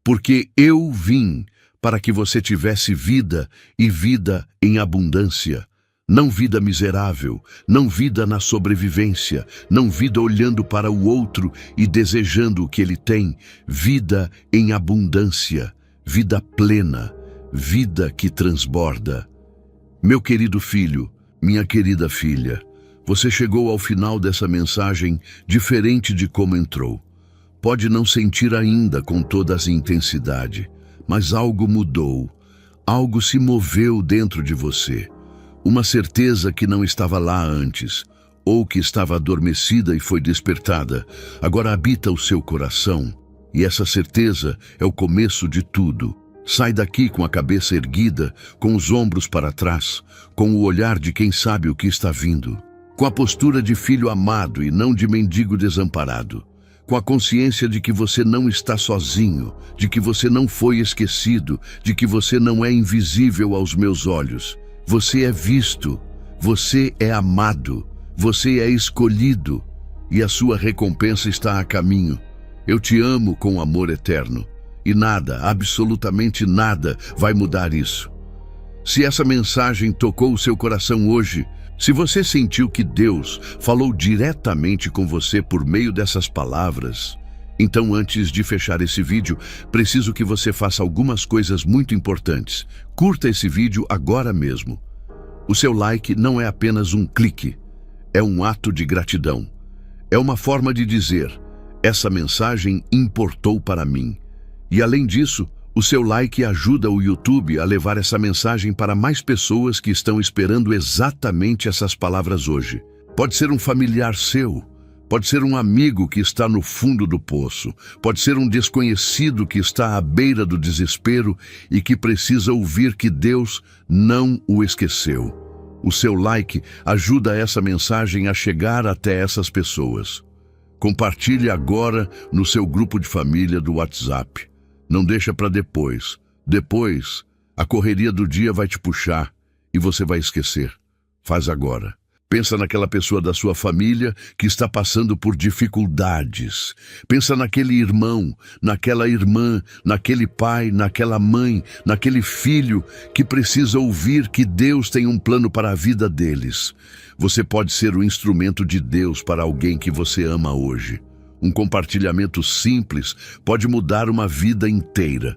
Porque eu vim para que você tivesse vida e vida em abundância. Não vida miserável, não vida na sobrevivência, não vida olhando para o outro e desejando o que ele tem. Vida em abundância, vida plena, vida que transborda. Meu querido filho, minha querida filha, você chegou ao final dessa mensagem diferente de como entrou. Pode não sentir ainda com toda a intensidade, mas algo mudou, algo se moveu dentro de você. Uma certeza que não estava lá antes, ou que estava adormecida e foi despertada, agora habita o seu coração. E essa certeza é o começo de tudo. Sai daqui com a cabeça erguida, com os ombros para trás, com o olhar de quem sabe o que está vindo. Com a postura de filho amado e não de mendigo desamparado. Com a consciência de que você não está sozinho, de que você não foi esquecido, de que você não é invisível aos meus olhos. Você é visto, você é amado, você é escolhido e a sua recompensa está a caminho. Eu te amo com amor eterno e nada, absolutamente nada, vai mudar isso. Se essa mensagem tocou o seu coração hoje, se você sentiu que Deus falou diretamente com você por meio dessas palavras, então antes de fechar esse vídeo, preciso que você faça algumas coisas muito importantes. Curta esse vídeo agora mesmo. O seu like não é apenas um clique, é um ato de gratidão. É uma forma de dizer, essa mensagem importou para mim. E além disso, o seu like ajuda o YouTube a levar essa mensagem para mais pessoas que estão esperando exatamente essas palavras hoje. Pode ser um familiar seu, pode ser um amigo que está no fundo do poço, pode ser um desconhecido que está à beira do desespero e que precisa ouvir que Deus não o esqueceu. O seu like ajuda essa mensagem a chegar até essas pessoas. Compartilhe agora no seu grupo de família do WhatsApp. Não deixa para depois. Depois, a correria do dia vai te puxar e você vai esquecer. Faz agora. Pensa naquela pessoa da sua família que está passando por dificuldades. Pensa naquele irmão, naquela irmã, naquele pai, naquela mãe, naquele filho que precisa ouvir que Deus tem um plano para a vida deles. Você pode ser o instrumento de Deus para alguém que você ama hoje. Um compartilhamento simples pode mudar uma vida inteira.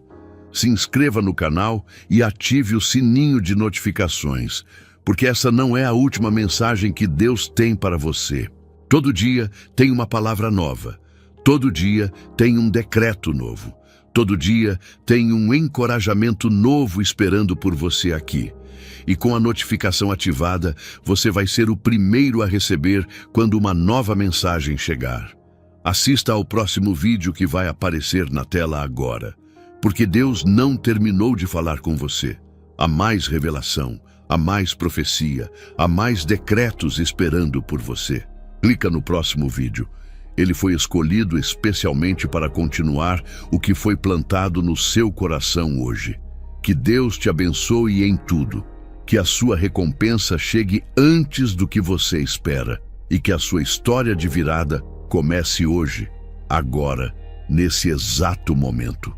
Se inscreva no canal e ative o sininho de notificações, porque essa não é a última mensagem que Deus tem para você. Todo dia tem uma palavra nova. Todo dia tem um decreto novo. Todo dia tem um encorajamento novo esperando por você aqui. E com a notificação ativada, você vai ser o primeiro a receber quando uma nova mensagem chegar. Assista ao próximo vídeo que vai aparecer na tela agora, porque Deus não terminou de falar com você. Há mais revelação, há mais profecia, há mais decretos esperando por você. Clica no próximo vídeo. Ele foi escolhido especialmente para continuar o que foi plantado no seu coração hoje. Que Deus te abençoe em tudo. Que a sua recompensa chegue antes do que você espera e que a sua história de virada comece hoje, agora, nesse exato momento.